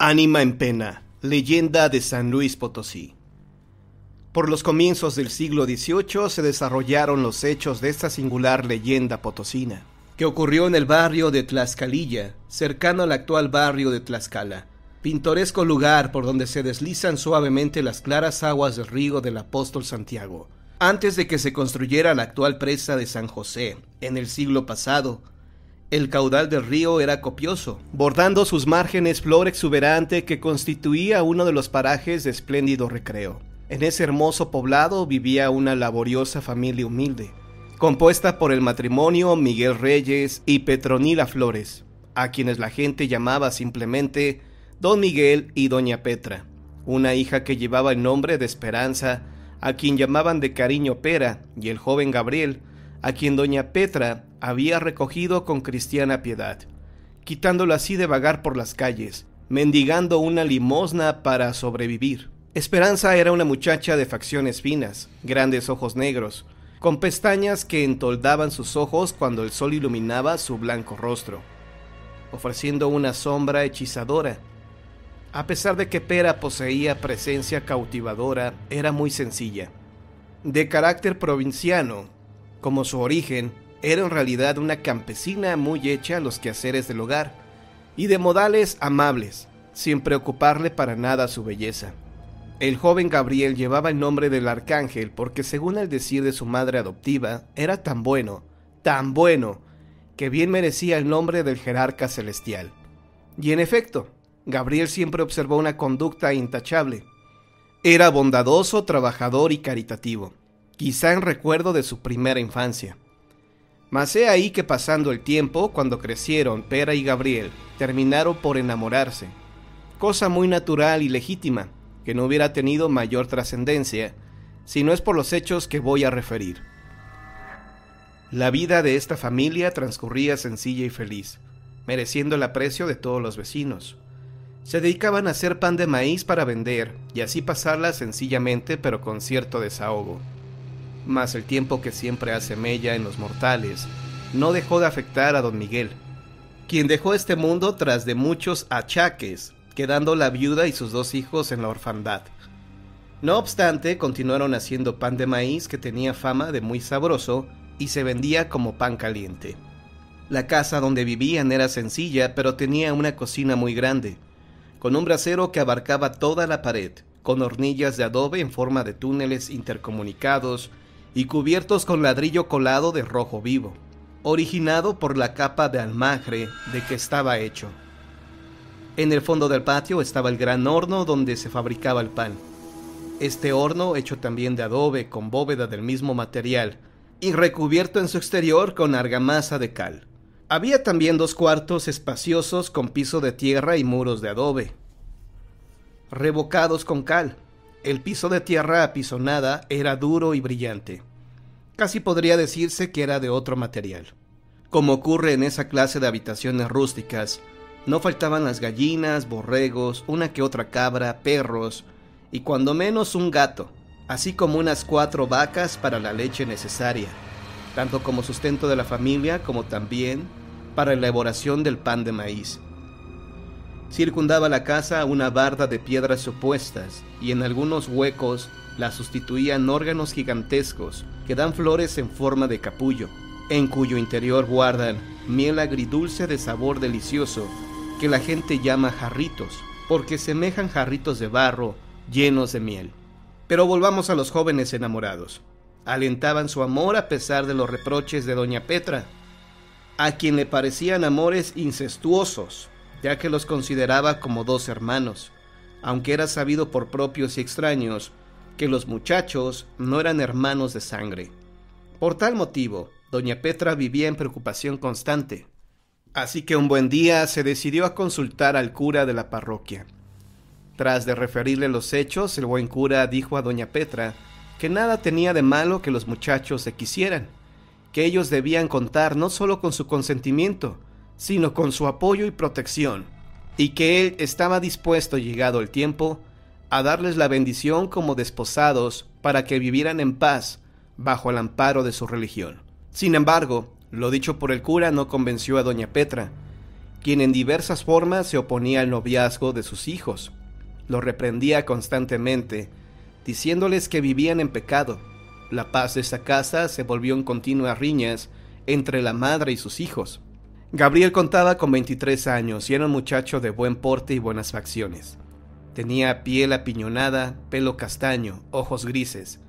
Ánima en pena, leyenda de San Luis Potosí. Por los comienzos del siglo XVIII se desarrollaron los hechos de esta singular leyenda potosina, que ocurrió en el barrio de Tlaxcalilla, cercano al actual barrio de Tlaxcala, pintoresco lugar por donde se deslizan suavemente las claras aguas del río del Apóstol Santiago. Antes de que se construyera la actual presa de San José, en el siglo pasado, el caudal del río era copioso, bordando sus márgenes flor exuberante que constituía uno de los parajes de espléndido recreo. En ese hermoso poblado vivía una laboriosa familia humilde, compuesta por el matrimonio Miguel Reyes y Petronila Flores, a quienes la gente llamaba simplemente Don Miguel y Doña Petra, una hija que llevaba el nombre de Esperanza, a quien llamaban de cariño Pera, y el joven Gabriel, a quien Doña Petra había recogido con cristiana piedad, quitándolo así de vagar por las calles, mendigando una limosna para sobrevivir. Esperanza era una muchacha de facciones finas, grandes ojos negros, con pestañas que entoldaban sus ojos cuando el sol iluminaba su blanco rostro, ofreciendo una sombra hechizadora. A pesar de que Pera poseía presencia cautivadora, era muy sencilla. De carácter provinciano, como su origen, era en realidad una campesina muy hecha a los quehaceres del hogar, y de modales amables, sin preocuparle para nada su belleza. El joven Gabriel llevaba el nombre del arcángel porque, según el decir de su madre adoptiva, era tan bueno, que bien merecía el nombre del jerarca celestial. Y en efecto, Gabriel siempre observó una conducta intachable. Era bondadoso, trabajador y caritativo, quizá en recuerdo de su primera infancia. Mas he ahí que pasando el tiempo, cuando crecieron, Pera y Gabriel terminaron por enamorarse, cosa muy natural y legítima, que no hubiera tenido mayor trascendencia, si no es por los hechos que voy a referir. La vida de esta familia transcurría sencilla y feliz, mereciendo el aprecio de todos los vecinos. Se dedicaban a hacer pan de maíz para vender, y así pasarla sencillamente pero con cierto desahogo. Mas el tiempo que siempre hace mella en los mortales no dejó de afectar a don Miguel, quien dejó este mundo tras de muchos achaques, quedando la viuda y sus 2 hijos en la orfandad. No obstante, continuaron haciendo pan de maíz que tenía fama de muy sabroso y se vendía como pan caliente. La casa donde vivían era sencilla, pero tenía una cocina muy grande, con un brasero que abarcaba toda la pared, con hornillas de adobe en forma de túneles intercomunicados y cubiertos con ladrillo colado de rojo vivo, originado por la capa de almagre de que estaba hecho. En el fondo del patio estaba el gran horno donde se fabricaba el pan. Este horno, hecho también de adobe con bóveda del mismo material y recubierto en su exterior con argamasa de cal. Había también 2 cuartos espaciosos con piso de tierra y muros de adobe, revocados con cal. El piso de tierra apisonada era duro y brillante. Casi podría decirse que era de otro material. Como ocurre en esa clase de habitaciones rústicas, no faltaban las gallinas, borregos, una que otra cabra, perros y cuando menos un gato, así como unas 4 vacas para la leche necesaria, tanto como sustento de la familia como también para la elaboración del pan de maíz. Circundaba la casa una barda de piedras opuestas y en algunos huecos la sustituían órganos gigantescos que dan flores en forma de capullo, en cuyo interior guardan miel agridulce de sabor delicioso que la gente llama jarritos, porque semejan jarritos de barro llenos de miel. Pero volvamos a los jóvenes enamorados. Alentaban su amor a pesar de los reproches de Doña Petra, a quien le parecían amores incestuosos, ya que los consideraba como 2 hermanos, aunque era sabido por propios y extraños que los muchachos no eran hermanos de sangre. Por tal motivo, Doña Petra vivía en preocupación constante, así que un buen día se decidió a consultar al cura de la parroquia. Tras de referirle los hechos, el buen cura dijo a Doña Petra que nada tenía de malo que los muchachos se quisieran, que ellos debían contar no solo con su consentimiento, sino con su apoyo y protección, y que él estaba dispuesto, llegado el tiempo, a darles la bendición como desposados para que vivieran en paz bajo el amparo de su religión. Sin embargo, lo dicho por el cura no convenció a Doña Petra, quien en diversas formas se oponía al noviazgo de sus hijos. Los reprendía constantemente, diciéndoles que vivían en pecado. La paz de esa casa se volvió en continuas riñas entre la madre y sus hijos. Gabriel contaba con 23 años y era un muchacho de buen porte y buenas facciones. Tenía piel apiñonada, pelo castaño, ojos grises,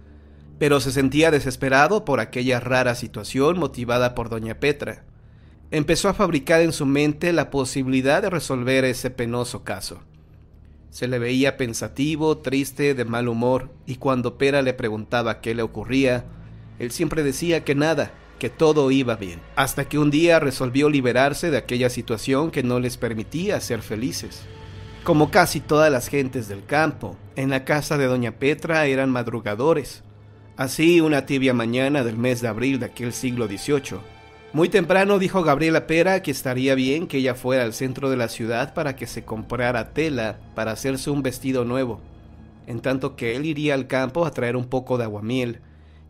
pero se sentía desesperado por aquella rara situación motivada por doña Petra. Empezó a fabricar en su mente la posibilidad de resolver ese penoso caso. Se le veía pensativo, triste, de mal humor, y cuando Pera le preguntaba qué le ocurría, él siempre decía que nada, que todo iba bien, hasta que un día resolvió liberarse de aquella situación que no les permitía ser felices. Como casi todas las gentes del campo, en la casa de doña Petra eran madrugadores. Así, una tibia mañana del mes de abril de aquel siglo XVIII, muy temprano dijo Gabriel a Pera que estaría bien que ella fuera al centro de la ciudad para que se comprara tela para hacerse un vestido nuevo, en tanto que él iría al campo a traer un poco de aguamiel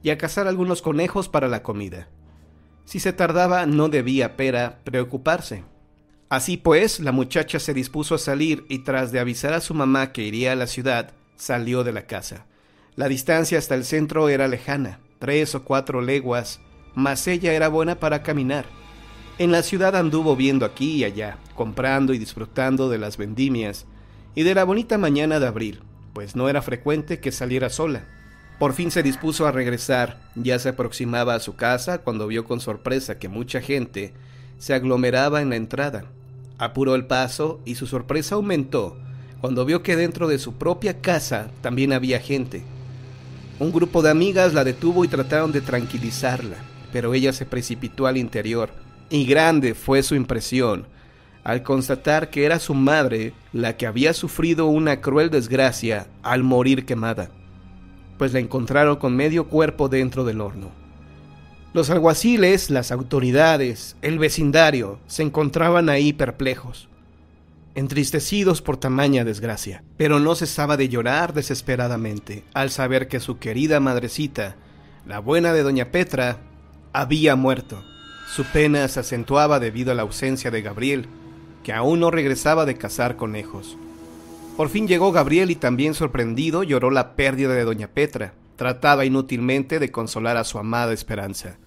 y a cazar algunos conejos para la comida. Si se tardaba, no debía Pera preocuparse. Así pues, la muchacha se dispuso a salir y tras de avisar a su mamá que iría a la ciudad, salió de la casa. La distancia hasta el centro era lejana, 3 o 4 leguas, mas ella era buena para caminar. En la ciudad anduvo viendo aquí y allá, comprando y disfrutando de las vendimias y de la bonita mañana de abril, pues no era frecuente que saliera sola. Por fin se dispuso a regresar, ya se aproximaba a su casa cuando vio con sorpresa que mucha gente se aglomeraba en la entrada. Apuró el paso y su sorpresa aumentó cuando vio que dentro de su propia casa también había gente. Un grupo de amigas la detuvo y trataron de tranquilizarla, pero ella se precipitó al interior, y grande fue su impresión al constatar que era su madre la que había sufrido una cruel desgracia al morir quemada, pues la encontraron con medio cuerpo dentro del horno. Los alguaciles, las autoridades, el vecindario se encontraban ahí perplejos, entristecidos por tamaña desgracia, pero no cesaba de llorar desesperadamente al saber que su querida madrecita, la buena de doña Petra, había muerto. Su pena se acentuaba debido a la ausencia de Gabriel, que aún no regresaba de cazar conejos. Por fin llegó Gabriel y también sorprendido lloró la pérdida de doña Petra. Trataba inútilmente de consolar a su amada Esperanza.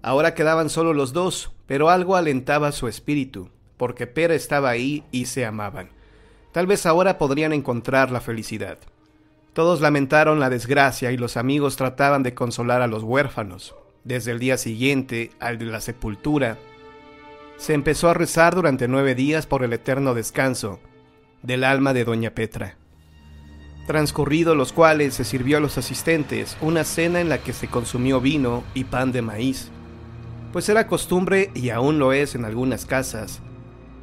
Ahora quedaban solo los dos, pero algo alentaba su espíritu, porque Pera estaba ahí y se amaban. Tal vez ahora podrían encontrar la felicidad. Todos lamentaron la desgracia y los amigos trataban de consolar a los huérfanos. Desde el día siguiente, al de la sepultura, se empezó a rezar durante 9 días por el eterno descanso del alma de doña Petra. Transcurridos los cuales se sirvió a los asistentes una cena en la que se consumió vino y pan de maíz, pues era costumbre, y aún lo es en algunas casas,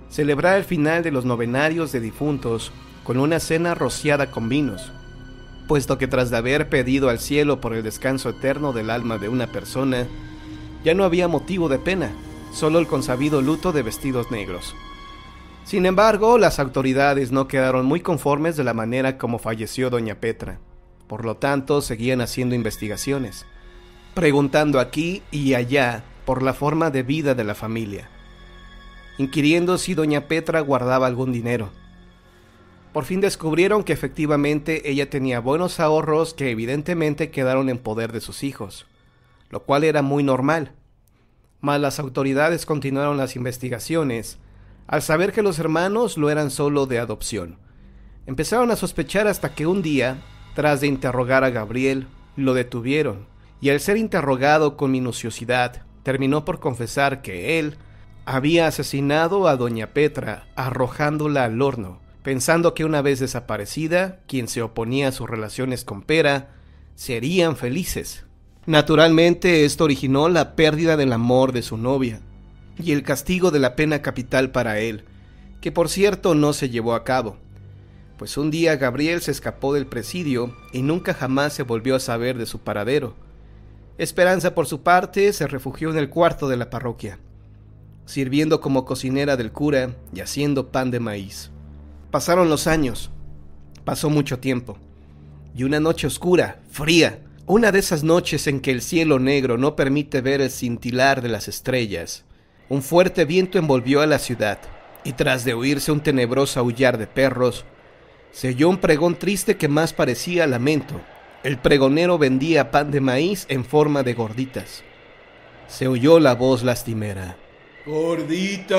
celebrar el final de los novenarios de difuntos con una cena rociada con vinos, puesto que tras de haber pedido al cielo por el descanso eterno del alma de una persona, ya no había motivo de pena, solo el consabido luto de vestidos negros. Sin embargo, las autoridades no quedaron muy conformes de la manera como falleció doña Petra. Por lo tanto, seguían haciendo investigaciones, preguntando aquí y allá por la forma de vida de la familia, inquiriendo si doña Petra guardaba algún dinero. Por fin descubrieron que efectivamente ella tenía buenos ahorros que evidentemente quedaron en poder de sus hijos, lo cual era muy normal. Mas las autoridades continuaron las investigaciones al saber que los hermanos lo eran solo de adopción. Empezaron a sospechar hasta que un día, tras de interrogar a Gabriel, lo detuvieron, y al ser interrogado con minuciosidad, terminó por confesar que él había asesinado a doña Petra arrojándola al horno, pensando que una vez desaparecida, quien se oponía a sus relaciones con Pera serían felices. Naturalmente, esto originó la pérdida del amor de su novia y el castigo de la pena capital para él, que por cierto no se llevó a cabo, pues un día Gabriel se escapó del presidio y nunca jamás se volvió a saber de su paradero. Esperanza, por su parte, se refugió en el cuarto de la parroquia, sirviendo como cocinera del cura y haciendo pan de maíz. Pasaron los años, pasó mucho tiempo, y una noche oscura, fría, una de esas noches en que el cielo negro no permite ver el cintilar de las estrellas, un fuerte viento envolvió a la ciudad, y tras de oírse un tenebroso aullar de perros, se oyó un pregón triste que más parecía lamento. El pregonero vendía pan de maíz en forma de gorditas. Se oyó la voz lastimera. ¡Gorditas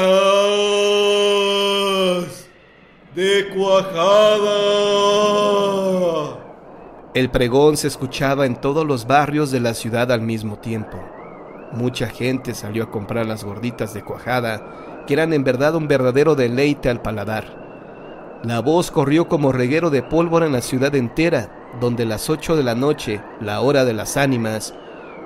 de cuajada! El pregón se escuchaba en todos los barrios de la ciudad al mismo tiempo. Mucha gente salió a comprar las gorditas de cuajada, que eran en verdad un verdadero deleite al paladar. La voz corrió como reguero de pólvora en la ciudad entera, donde a las 8 de la noche, la hora de las ánimas,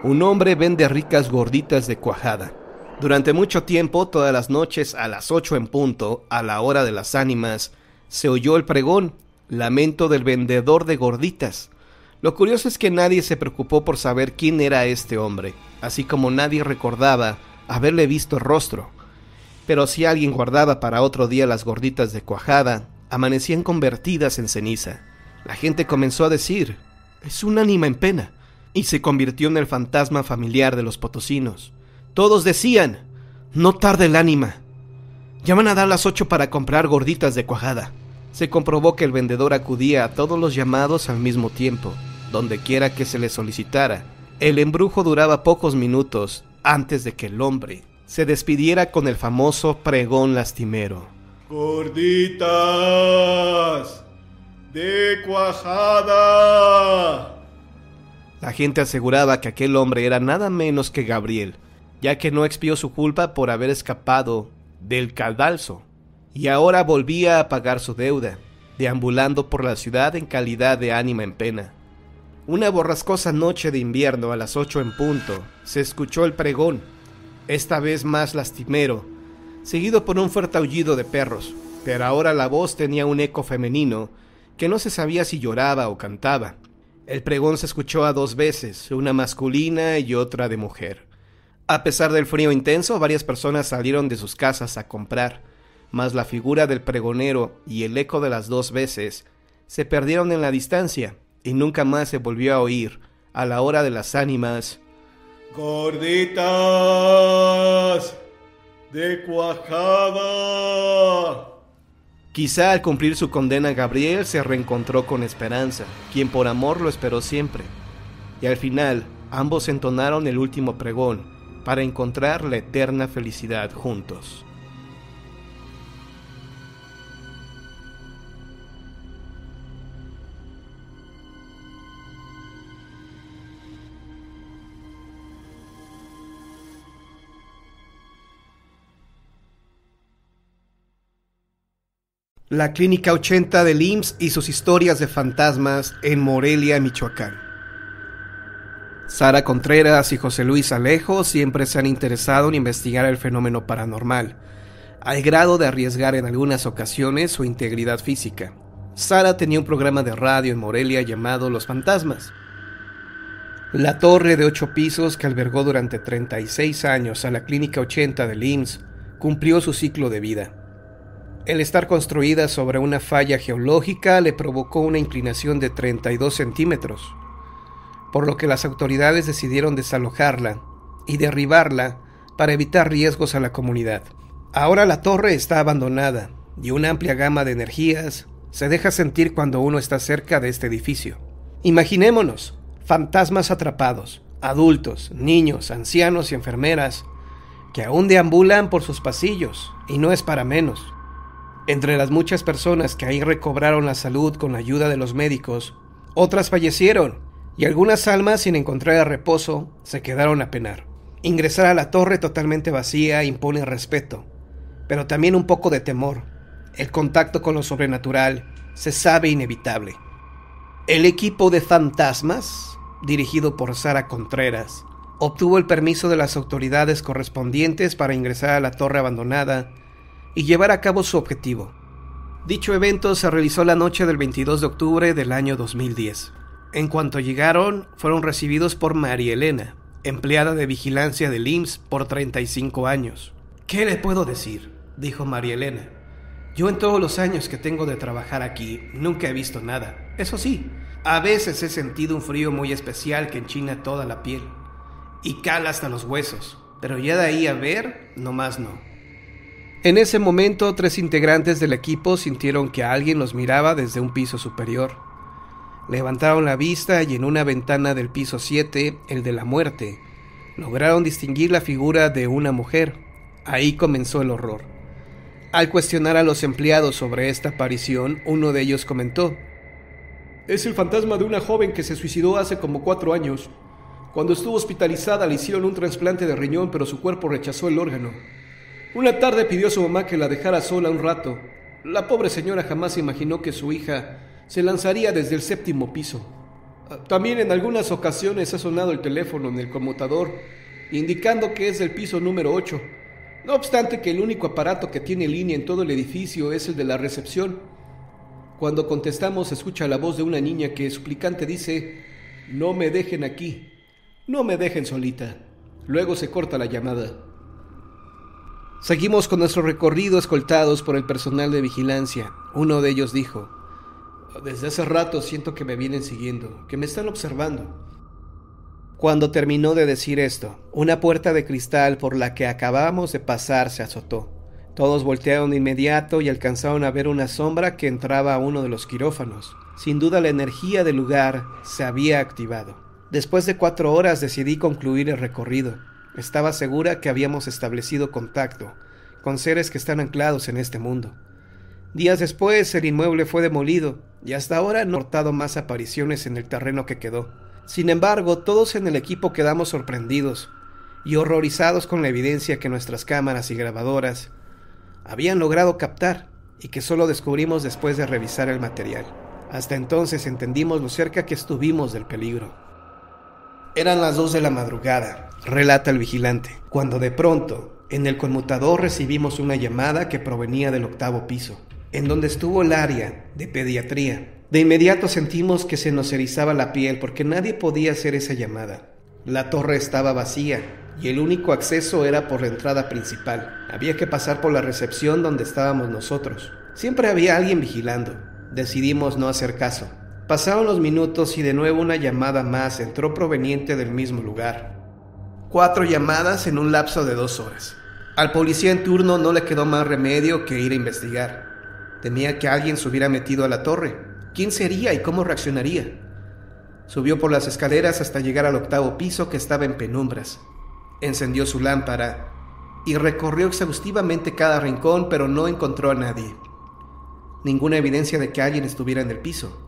un hombre vende ricas gorditas de cuajada. Durante mucho tiempo, todas las noches, a las 8 en punto, a la hora de las ánimas, se oyó el pregón, lamento del vendedor de gorditas. Lo curioso es que nadie se preocupó por saber quién era este hombre, así como nadie recordaba haberle visto el rostro. Pero si alguien guardaba para otro día las gorditas de cuajada, amanecían convertidas en ceniza. La gente comenzó a decir, es un ánima en pena, y se convirtió en el fantasma familiar de los potosinos. Todos decían, no tarde el ánima. Ya van a dar las 8 para comprar gorditas de cuajada. Se comprobó que el vendedor acudía a todos los llamados al mismo tiempo, donde quiera que se le solicitara. El embrujo duraba pocos minutos antes de que el hombre se despidiera con el famoso pregón lastimero. ¡Gorditas de cuajada! La gente aseguraba que aquel hombre era nada menos que Gabriel, ya que no expió su culpa por haber escapado del cadalso, y ahora volvía a pagar su deuda, deambulando por la ciudad en calidad de ánima en pena. Una borrascosa noche de invierno a las 8 en punto, se escuchó el pregón, esta vez más lastimero, seguido por un fuerte aullido de perros, pero ahora la voz tenía un eco femenino, que no se sabía si lloraba o cantaba. El pregón se escuchó a 2 veces, una masculina y otra de mujer. A pesar del frío intenso, varias personas salieron de sus casas a comprar, mas la figura del pregonero y el eco de las 2 veces se perdieron en la distancia y nunca más se volvió a oír, a la hora de las ánimas, ¡Gorditas de cuajada! Quizá al cumplir su condena Gabriel se reencontró con Esperanza, quien por amor lo esperó siempre, y al final ambos entonaron el último pregón para encontrar la eterna felicidad juntos. La Clínica 80 del IMSS y sus historias de fantasmas en Morelia, Michoacán. Sara Contreras y José Luis Alejo siempre se han interesado en investigar el fenómeno paranormal, al grado de arriesgar en algunas ocasiones su integridad física. Sara tenía un programa de radio en Morelia llamado Los Fantasmas. La torre de 8 pisos que albergó durante 36 años a la Clínica 80 del IMSS cumplió su ciclo de vida. El estar construida sobre una falla geológica le provocó una inclinación de 32 centímetros, por lo que las autoridades decidieron desalojarla y derribarla para evitar riesgos a la comunidad. Ahora la torre está abandonada y una amplia gama de energías se deja sentir cuando uno está cerca de este edificio. Imaginémonos, fantasmas atrapados, adultos, niños, ancianos y enfermeras que aún deambulan por sus pasillos, y no es para menos. Entre las muchas personas que ahí recobraron la salud con la ayuda de los médicos, otras fallecieron, y algunas almas sin encontrar reposo se quedaron a penar. Ingresar a la torre totalmente vacía impone respeto, pero también un poco de temor. El contacto con lo sobrenatural se sabe inevitable. El equipo de fantasmas, dirigido por Sara Contreras, obtuvo el permiso de las autoridades correspondientes para ingresar a la torre abandonada y llevar a cabo su objetivo. Dicho evento se realizó la noche del 22 de octubre del año 2010. En cuanto llegaron, fueron recibidos por María Elena, empleada de vigilancia del IMSS por 35 años. ¿Qué le puedo decir?, dijo María Elena. Yo en todos los años que tengo de trabajar aquí nunca he visto nada. Eso sí, a veces he sentido un frío muy especial que enchina toda la piel y cala hasta los huesos, pero ya de ahí a ver, nomás no. En ese momento, 3 integrantes del equipo sintieron que alguien los miraba desde un piso superior. Levantaron la vista y en una ventana del piso 7, el de la muerte, lograron distinguir la figura de una mujer. Ahí comenzó el horror. Al cuestionar a los empleados sobre esta aparición, uno de ellos comentó: es el fantasma de una joven que se suicidó hace como 4 años. Cuando estuvo hospitalizada le hicieron un trasplante de riñón, pero su cuerpo rechazó el órgano. Una tarde pidió a su mamá que la dejara sola un rato. La pobre señora jamás imaginó que su hija se lanzaría desde el 7º piso. También en algunas ocasiones ha sonado el teléfono en el conmutador, indicando que es del piso número 8. No obstante que el único aparato que tiene línea en todo el edificio es el de la recepción. Cuando contestamos se escucha la voz de una niña que suplicante dice: no me dejen aquí, no me dejen solita. Luego se corta la llamada. Seguimos con nuestro recorrido escoltados por el personal de vigilancia. Uno de ellos dijo: desde hace rato siento que me vienen siguiendo, que me están observando. Cuando terminó de decir esto, una puerta de cristal por la que acabábamos de pasar se azotó. Todos voltearon de inmediato y alcanzaron a ver una sombra que entraba a uno de los quirófanos. Sin duda la energía del lugar se había activado. Después de 4 horas decidí concluir el recorrido. Estaba segura que habíamos establecido contacto con seres que están anclados en este mundo. Días después el inmueble fue demolido y hasta ahora no he notado más apariciones en el terreno que quedó. Sin embargo, todos en el equipo quedamos sorprendidos y horrorizados con la evidencia que nuestras cámaras y grabadoras habían logrado captar y que solo descubrimos después de revisar el material. Hasta entonces entendimos lo cerca que estuvimos del peligro. Eran las 2 de la madrugada, relata el vigilante, cuando de pronto, en el conmutador recibimos una llamada que provenía del 8º piso, en donde estuvo el área de pediatría. De inmediato sentimos que se nos erizaba la piel porque nadie podía hacer esa llamada. La torre estaba vacía y el único acceso era por la entrada principal. Había que pasar por la recepción donde estábamos nosotros. Siempre había alguien vigilando. Decidimos no hacer caso. Pasaron los minutos y de nuevo una llamada más entró proveniente del mismo lugar. 4 llamadas en un lapso de 2 horas. Al policía en turno no le quedó más remedio que ir a investigar. Temía que alguien se hubiera metido a la torre. ¿Quién sería y cómo reaccionaría? Subió por las escaleras hasta llegar al 8º piso que estaba en penumbras. Encendió su lámpara y recorrió exhaustivamente cada rincón, pero no encontró a nadie. Ninguna evidencia de que alguien estuviera en el piso.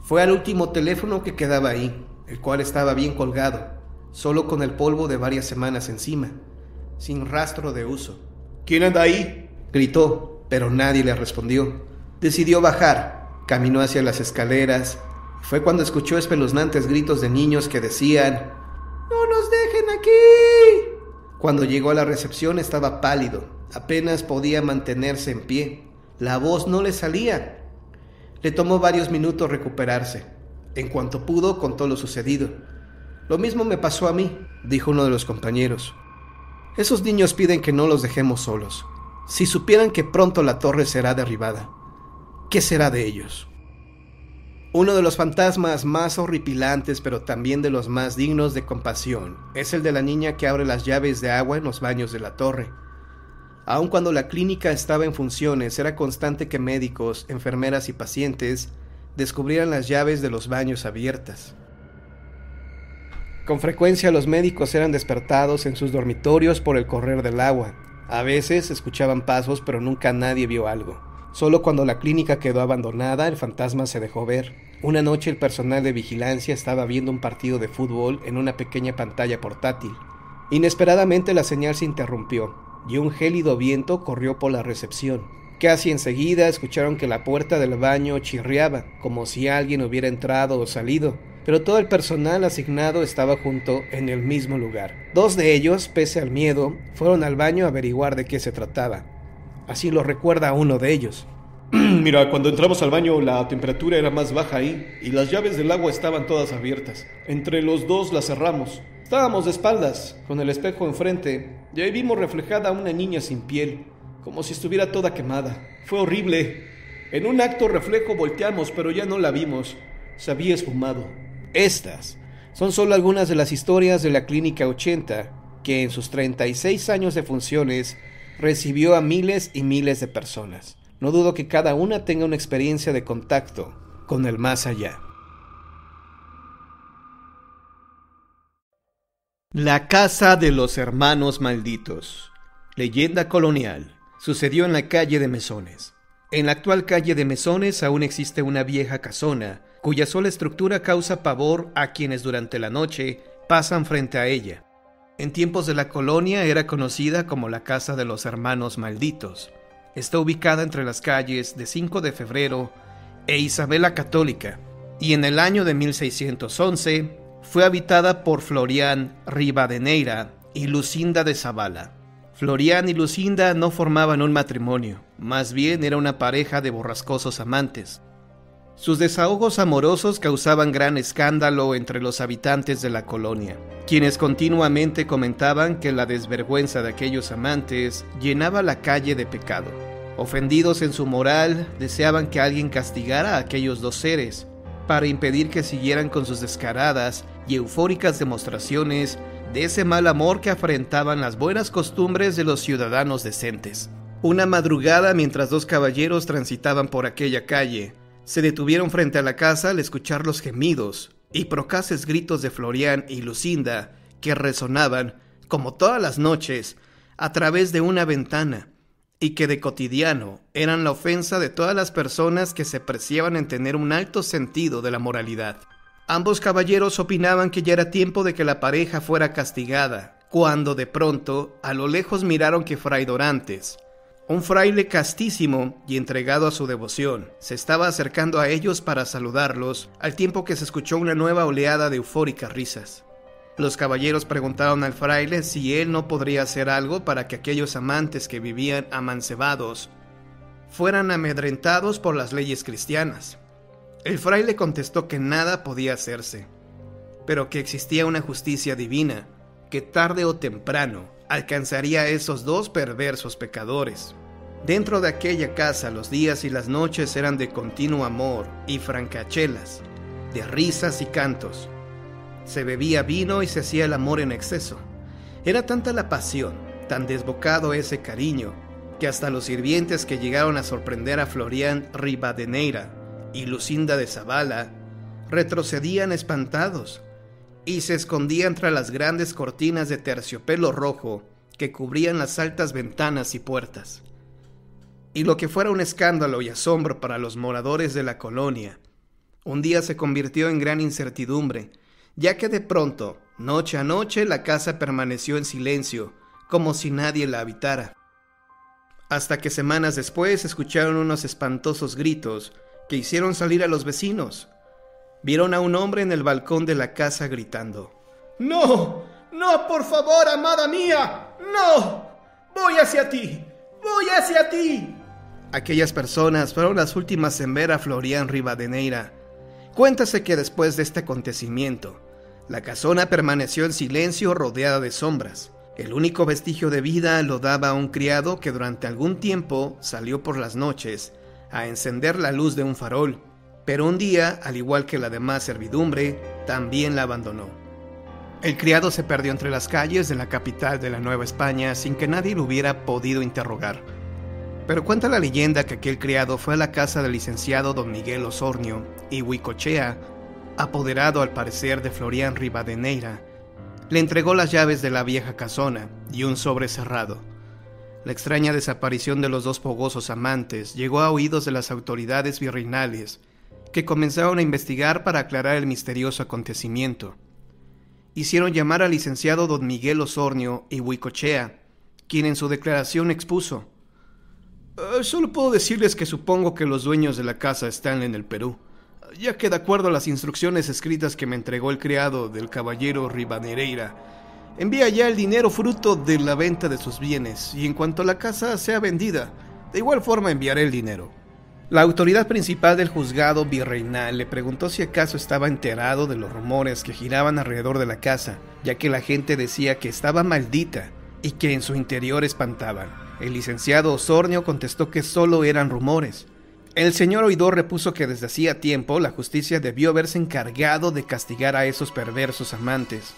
Fue al último teléfono que quedaba ahí, el cual estaba bien colgado, solo con el polvo de varias semanas encima, sin rastro de uso. ¿Quién anda ahí?, gritó, pero nadie le respondió. Decidió bajar, caminó hacia las escaleras. Fue cuando escuchó espeluznantes gritos de niños que decían: ¡no nos dejen aquí! Cuando llegó a la recepción estaba pálido, apenas podía mantenerse en pie. La voz no le salía. Le tomó varios minutos recuperarse. En cuanto pudo, contó lo sucedido. Lo mismo me pasó a mí, dijo uno de los compañeros. Esos niños piden que no los dejemos solos. Si supieran que pronto la torre será derribada, ¿qué será de ellos? Uno de los fantasmas más horripilantes, pero también de los más dignos de compasión, es el de la niña que abre las llaves de agua en los baños de la torre. Aun cuando la clínica estaba en funciones, era constante que médicos, enfermeras y pacientes descubrieran las llaves de los baños abiertas. Con frecuencia los médicos eran despertados en sus dormitorios por el correr del agua. A veces escuchaban pasos, pero nunca nadie vio algo. Solo cuando la clínica quedó abandonada, el fantasma se dejó ver. Una noche el personal de vigilancia estaba viendo un partido de fútbol en una pequeña pantalla portátil. Inesperadamente la señal se interrumpió y un gélido viento corrió por la recepción. Casi enseguida escucharon que la puerta del baño chirriaba, como si alguien hubiera entrado o salido, pero todo el personal asignado estaba junto en el mismo lugar. 2 de ellos, pese al miedo, fueron al baño a averiguar de qué se trataba. Así lo recuerda uno de ellos. Mira, cuando entramos al baño la temperatura era más baja ahí y las llaves del agua estaban todas abiertas. Entre los 2 las cerramos. Estábamos de espaldas, con el espejo enfrente, y ahí vimos reflejada a una niña sin piel, como si estuviera toda quemada. Fue horrible. En un acto reflejo volteamos, pero ya no la vimos. Se había esfumado. Estas son solo algunas de las historias de la Clínica 80, que en sus 36 años de funciones recibió a miles y miles de personas. No dudo que cada una tenga una experiencia de contacto con el más allá. La casa de los hermanos malditos. Leyenda colonial. Sucedió en la calle de Mesones. En la actual calle de Mesones aún existe una vieja casona, cuya sola estructura causa pavor a quienes durante la noche pasan frente a ella. En tiempos de la colonia era conocida como la Casa de los Hermanos Malditos. Está ubicada entre las calles de 5 de Febrero e Isabel la Católica, y en el año de 1611 fue habitada por Florián Rivadeneira y Lucinda de Zavala. Florián y Lucinda no formaban un matrimonio, más bien era una pareja de borrascosos amantes. Sus desahogos amorosos causaban gran escándalo entre los habitantes de la colonia, quienes continuamente comentaban que la desvergüenza de aquellos amantes llenaba la calle de pecado. Ofendidos en su moral, deseaban que alguien castigara a aquellos dos seres, para impedir que siguieran con sus descaradas y eufóricas demostraciones de ese mal amor que afrentaban las buenas costumbres de los ciudadanos decentes. Una madrugada, mientras dos caballeros transitaban por aquella calle, se detuvieron frente a la casa al escuchar los gemidos y procaces gritos de Florián y Lucinda que resonaban, como todas las noches, a través de una ventana, y que de cotidiano eran la ofensa de todas las personas que se preciaban en tener un alto sentido de la moralidad. Ambos caballeros opinaban que ya era tiempo de que la pareja fuera castigada, cuando de pronto a lo lejos miraron que Fray Dorantes, un fraile castísimo y entregado a su devoción, se estaba acercando a ellos para saludarlos, al tiempo que se escuchó una nueva oleada de eufóricas risas. Los caballeros preguntaron al fraile si él no podría hacer algo para que aquellos amantes que vivían amancebados fueran amedrentados por las leyes cristianas. El fraile contestó que nada podía hacerse, pero que existía una justicia divina que tarde o temprano alcanzaría a esos dos perversos pecadores. Dentro de aquella casa los días y las noches eran de continuo amor y francachelas, de risas y cantos. Se bebía vino y se hacía el amor en exceso. Era tanta la pasión, tan desbocado ese cariño, que hasta los sirvientes que llegaron a sorprender a Florián Rivadeneira y Lucinda de Zavala retrocedían espantados y se escondían tras las grandes cortinas de terciopelo rojo que cubrían las altas ventanas y puertas. Y lo que fuera un escándalo y asombro para los moradores de la colonia, un día se convirtió en gran incertidumbre, ya que de pronto, noche a noche, la casa permaneció en silencio, como si nadie la habitara. Hasta que semanas después escucharon unos espantosos gritos que hicieron salir a los vecinos. Vieron a un hombre en el balcón de la casa gritando: ¡No! ¡No, por favor, amada mía! ¡No! ¡Voy hacia ti! ¡Voy hacia ti! Aquellas personas fueron las últimas en ver a Florián Rivadeneira. Cuéntase que después de este acontecimiento, la casona permaneció en silencio rodeada de sombras. El único vestigio de vida lo daba un criado que durante algún tiempo salió por las noches a encender la luz de un farol, pero un día, al igual que la demás servidumbre, también la abandonó. El criado se perdió entre las calles de la capital de la Nueva España sin que nadie lo hubiera podido interrogar. Pero cuenta la leyenda que aquel criado fue a la casa del licenciado don Miguel Osornio y Huicochea, apoderado al parecer de Florián Rivadeneira. Le entregó las llaves de la vieja casona y un sobre cerrado. La extraña desaparición de los dos fogosos amantes llegó a oídos de las autoridades virreinales, que comenzaron a investigar para aclarar el misterioso acontecimiento. Hicieron llamar al licenciado don Miguel Osornio y Huicochea, quien en su declaración expuso: Solo puedo decirles que supongo que los dueños de la casa están en el Perú, ya que de acuerdo a las instrucciones escritas que me entregó el criado del caballero Rivadeneira, envía ya el dinero fruto de la venta de sus bienes, y en cuanto la casa sea vendida, de igual forma enviaré el dinero. La autoridad principal del juzgado virreinal le preguntó si acaso estaba enterado de los rumores que giraban alrededor de la casa, ya que la gente decía que estaba maldita y que en su interior espantaban. El licenciado Osornio contestó que solo eran rumores. El señor oidor repuso que desde hacía tiempo la justicia debió haberse encargado de castigar a esos perversos amantes.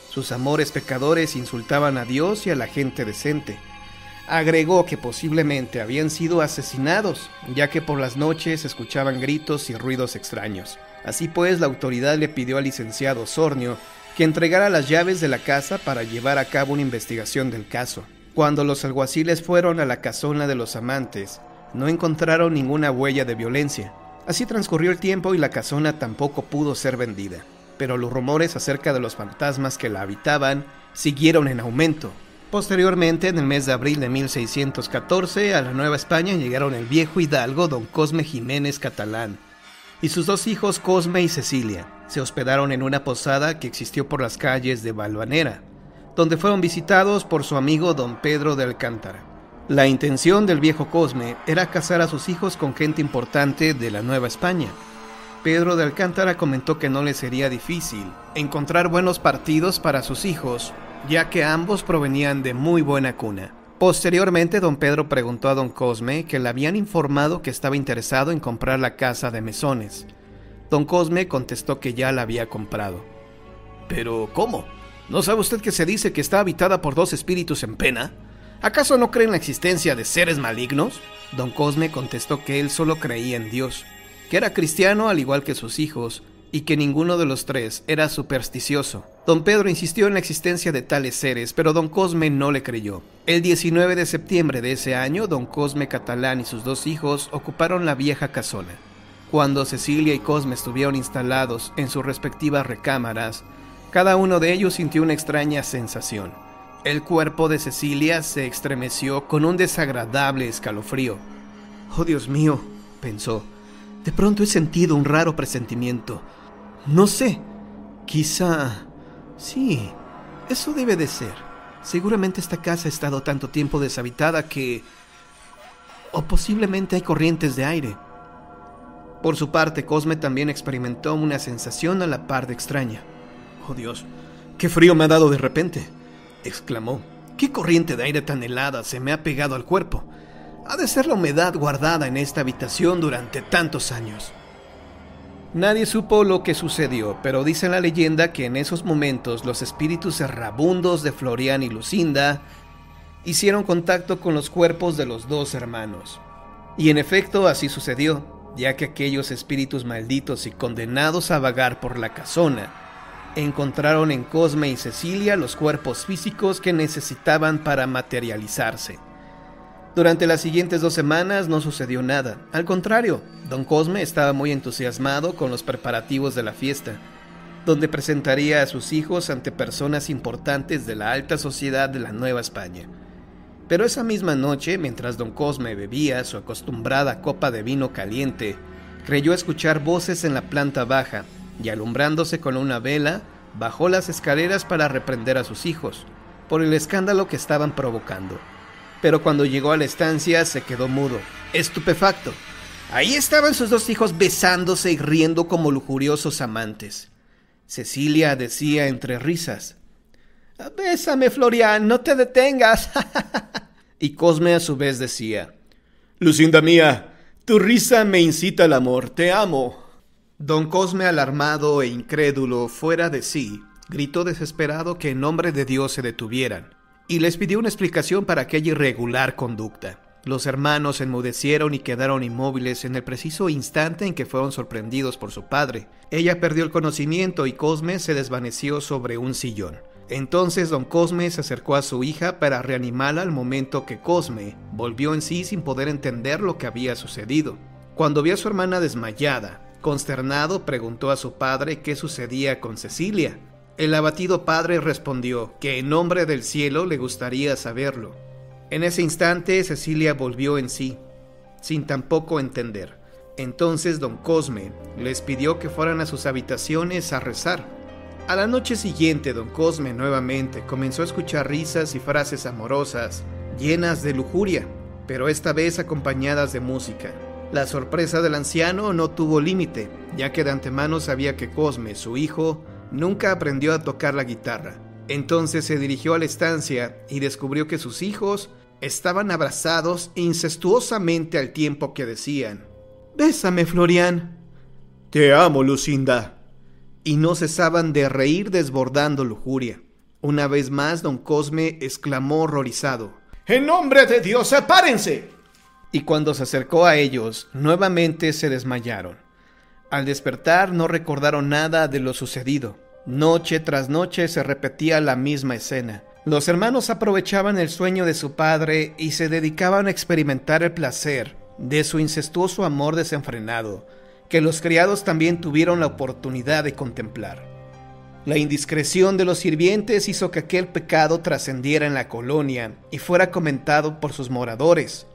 Sus amores pecadores insultaban a Dios y a la gente decente. Agregó que posiblemente habían sido asesinados, ya que por las noches se escuchaban gritos y ruidos extraños. Así pues, la autoridad le pidió al licenciado Sornio que entregara las llaves de la casa para llevar a cabo una investigación del caso. Cuando los alguaciles fueron a la casona de los amantes, no encontraron ninguna huella de violencia. Así transcurrió el tiempo y la casona tampoco pudo ser vendida. Pero los rumores acerca de los fantasmas que la habitaban siguieron en aumento. Posteriormente, en el mes de abril de 1614, a la Nueva España llegaron el viejo hidalgo don Cosme Jiménez Catalán y sus dos hijos Cosme y Cecilia. Se hospedaron en una posada que existió por las calles de Valvanera, donde fueron visitados por su amigo don Pedro de Alcántara. La intención del viejo Cosme era casar a sus hijos con gente importante de la Nueva España. Pedro de Alcántara comentó que no le sería difícil encontrar buenos partidos para sus hijos, ya que ambos provenían de muy buena cuna. Posteriormente, don Pedro preguntó a don Cosme que le habían informado que estaba interesado en comprar la casa de Mesones. Don Cosme contestó que ya la había comprado. ¿Pero cómo? ¿No sabe usted que se dice que está habitada por dos espíritus en pena? ¿Acaso no cree en la existencia de seres malignos? Don Cosme contestó que él solo creía en Dios, que era cristiano al igual que sus hijos, y que ninguno de los tres era supersticioso. Don Pedro insistió en la existencia de tales seres, pero don Cosme no le creyó. El 19 de septiembre de ese año, don Cosme Catalán y sus dos hijos ocuparon la vieja casona. Cuando Cecilia y Cosme estuvieron instalados en sus respectivas recámaras, cada uno de ellos sintió una extraña sensación. El cuerpo de Cecilia se estremeció con un desagradable escalofrío. «Oh, Dios mío», pensó, «de pronto he sentido un raro presentimiento. No sé, quizá... sí, eso debe de ser. Seguramente esta casa ha estado tanto tiempo deshabitada que... o posiblemente hay corrientes de aire». Por su parte, Cosme también experimentó una sensación a la par de extraña. «Oh Dios, qué frío me ha dado de repente», exclamó. «¿Qué corriente de aire tan helada se me ha pegado al cuerpo? Ha de ser la humedad guardada en esta habitación durante tantos años». Nadie supo lo que sucedió, pero dice la leyenda que en esos momentos los espíritus errabundos de Florián y Lucinda hicieron contacto con los cuerpos de los dos hermanos. Y en efecto así sucedió, ya que aquellos espíritus malditos y condenados a vagar por la casona encontraron en Cosme y Cecilia los cuerpos físicos que necesitaban para materializarse. Durante las siguientes 2 semanas no sucedió nada. Al contrario, don Cosme estaba muy entusiasmado con los preparativos de la fiesta, donde presentaría a sus hijos ante personas importantes de la alta sociedad de la Nueva España. Pero esa misma noche, mientras don Cosme bebía su acostumbrada copa de vino caliente, creyó escuchar voces en la planta baja y, alumbrándose con una vela, bajó las escaleras para reprender a sus hijos por el escándalo que estaban provocando. Pero cuando llegó a la estancia se quedó mudo, estupefacto. Ahí estaban sus dos hijos besándose y riendo como lujuriosos amantes. Cecilia decía entre risas: «Bésame, Florián, no te detengas». Y Cosme a su vez decía: «Lucinda mía, tu risa me incita al amor, te amo». Don Cosme, alarmado e incrédulo, fuera de sí, gritó desesperado que en nombre de Dios se detuvieran, y les pidió una explicación para aquella irregular conducta. Los hermanos enmudecieron y quedaron inmóviles en el preciso instante en que fueron sorprendidos por su padre. Ella perdió el conocimiento y Cosme se desvaneció sobre un sillón. Entonces don Cosme se acercó a su hija para reanimarla al momento que Cosme volvió en sí sin poder entender lo que había sucedido. Cuando vio a su hermana desmayada, consternado preguntó a su padre qué sucedía con Cecilia. El abatido padre respondió que en nombre del cielo le gustaría saberlo. En ese instante Cecilia volvió en sí, sin tampoco entender. Entonces don Cosme les pidió que fueran a sus habitaciones a rezar. A la noche siguiente don Cosme nuevamente comenzó a escuchar risas y frases amorosas, llenas de lujuria, pero esta vez acompañadas de música. La sorpresa del anciano no tuvo límite, ya que de antemano sabía que Cosme, su hijo, nunca aprendió a tocar la guitarra. Entonces se dirigió a la estancia y descubrió que sus hijos estaban abrazados incestuosamente al tiempo que decían: «Bésame, Florián». «Te amo, Lucinda». Y no cesaban de reír desbordando lujuria. Una vez más don Cosme exclamó horrorizado: ¡En nombre de Dios, sepárense! Y cuando se acercó a ellos, nuevamente se desmayaron. Al despertar no recordaron nada de lo sucedido. Noche tras noche se repetía la misma escena. Los hermanos aprovechaban el sueño de su padre y se dedicaban a experimentar el placer de su incestuoso amor desenfrenado, que los criados también tuvieron la oportunidad de contemplar. La indiscreción de los sirvientes hizo que aquel pecado trascendiera en la colonia y fuera comentado por sus moradores.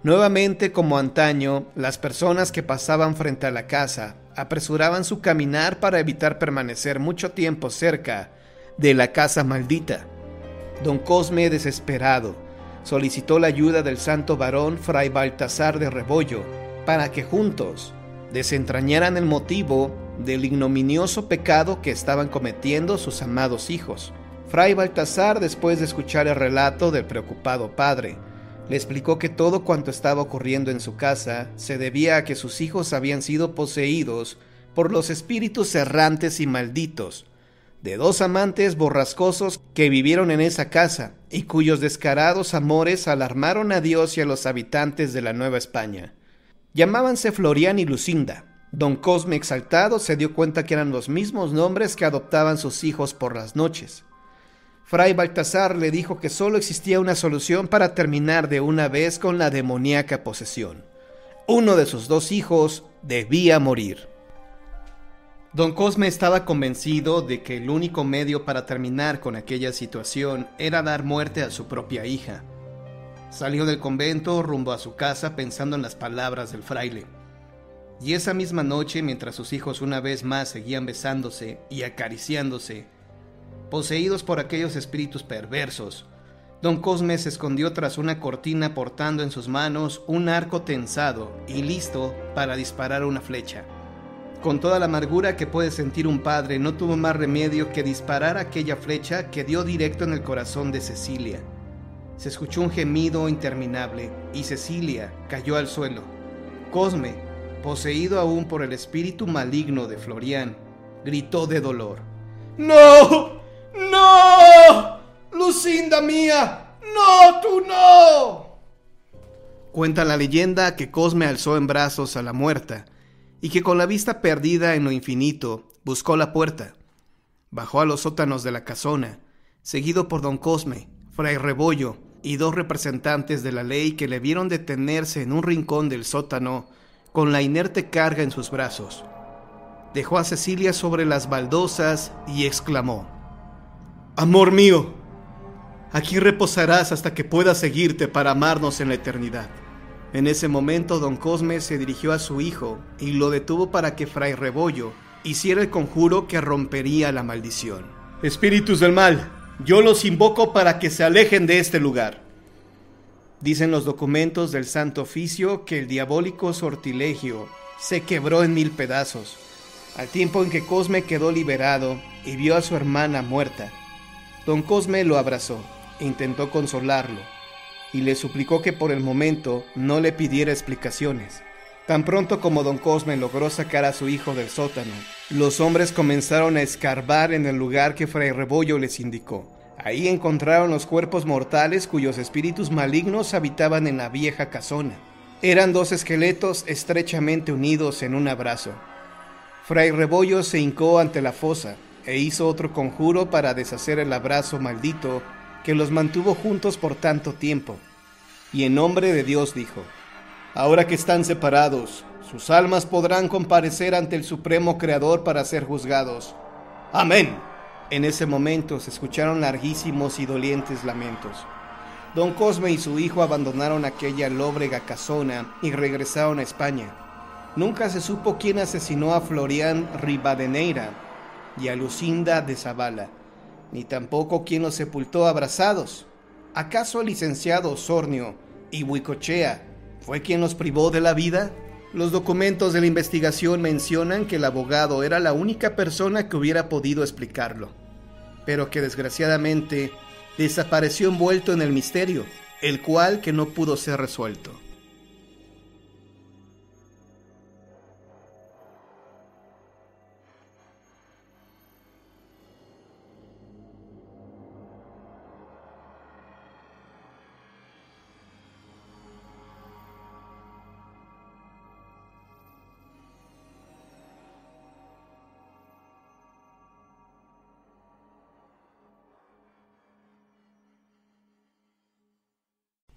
Nuevamente, como antaño, las personas que pasaban frente a la casa apresuraban su caminar para evitar permanecer mucho tiempo cerca de la casa maldita. Don Cosme, desesperado, solicitó la ayuda del santo varón Fray Baltasar de Rebollo para que juntos desentrañaran el motivo del ignominioso pecado que estaban cometiendo sus amados hijos. Fray Baltasar, después de escuchar el relato del preocupado padre, le explicó que todo cuanto estaba ocurriendo en su casa se debía a que sus hijos habían sido poseídos por los espíritus errantes y malditos de dos amantes borrascosos que vivieron en esa casa y cuyos descarados amores alarmaron a Dios y a los habitantes de la Nueva España. Llamábanse Florián y Lucinda. Don Cosme, exaltado, se dio cuenta que eran los mismos nombres que adoptaban sus hijos por las noches. Fray Baltasar le dijo que solo existía una solución para terminar de una vez con la demoníaca posesión. Uno de sus dos hijos debía morir. Don Cosme estaba convencido de que el único medio para terminar con aquella situación era dar muerte a su propia hija. Salió del convento rumbo a su casa pensando en las palabras del fraile. Y esa misma noche, mientras sus hijos una vez más seguían besándose y acariciándose, poseídos por aquellos espíritus perversos, Don Cosme se escondió tras una cortina portando en sus manos un arco tensado y listo para disparar una flecha. Con toda la amargura que puede sentir un padre, no tuvo más remedio que disparar aquella flecha que dio directo en el corazón de Cecilia. Se escuchó un gemido interminable y Cecilia cayó al suelo. Cosme, poseído aún por el espíritu maligno de Florián, gritó de dolor. ¡No! ¡No! ¡Lucinda mía! ¡No, tú no! Cuenta la leyenda que Cosme alzó en brazos a la muerta y que con la vista perdida en lo infinito buscó la puerta. Bajó a los sótanos de la casona, seguido por Don Cosme, Fray Rebollo y dos representantes de la ley que le vieron detenerse en un rincón del sótano con la inerte carga en sus brazos. Dejó a Cecilia sobre las baldosas y exclamó: Amor mío, aquí reposarás hasta que puedas seguirte para amarnos en la eternidad. En ese momento Don Cosme se dirigió a su hijo y lo detuvo para que Fray Rebollo hiciera el conjuro que rompería la maldición. Espíritus del mal, yo los invoco para que se alejen de este lugar. Dicen los documentos del Santo Oficio que el diabólico sortilegio se quebró en 1000 pedazos, al tiempo en que Cosme quedó liberado y vio a su hermana muerta. Don Cosme lo abrazó, intentó consolarlo y le suplicó que por el momento no le pidiera explicaciones. Tan pronto como Don Cosme logró sacar a su hijo del sótano, los hombres comenzaron a escarbar en el lugar que Fray Rebollo les indicó. Ahí encontraron los cuerpos mortales cuyos espíritus malignos habitaban en la vieja casona. Eran dos esqueletos estrechamente unidos en un abrazo. Fray Rebollo se hincó ante la fosa e hizo otro conjuro para deshacer el abrazo maldito que los mantuvo juntos por tanto tiempo. Y en nombre de Dios dijo: Ahora que están separados, sus almas podrán comparecer ante el Supremo Creador para ser juzgados. ¡Amén! En ese momento se escucharon larguísimos y dolientes lamentos. Don Cosme y su hijo abandonaron aquella lóbrega casona y regresaron a España. Nunca se supo quién asesinó a Florián Rivadeneira y a Lucinda de Zavala, ni tampoco quién los sepultó abrazados. ¿Acaso el licenciado Osornio y Huicochea fue quien los privó de la vida? Los documentos de la investigación mencionan que el abogado era la única persona que hubiera podido explicarlo, pero que desgraciadamente desapareció envuelto en el misterio, el cual que no pudo ser resuelto.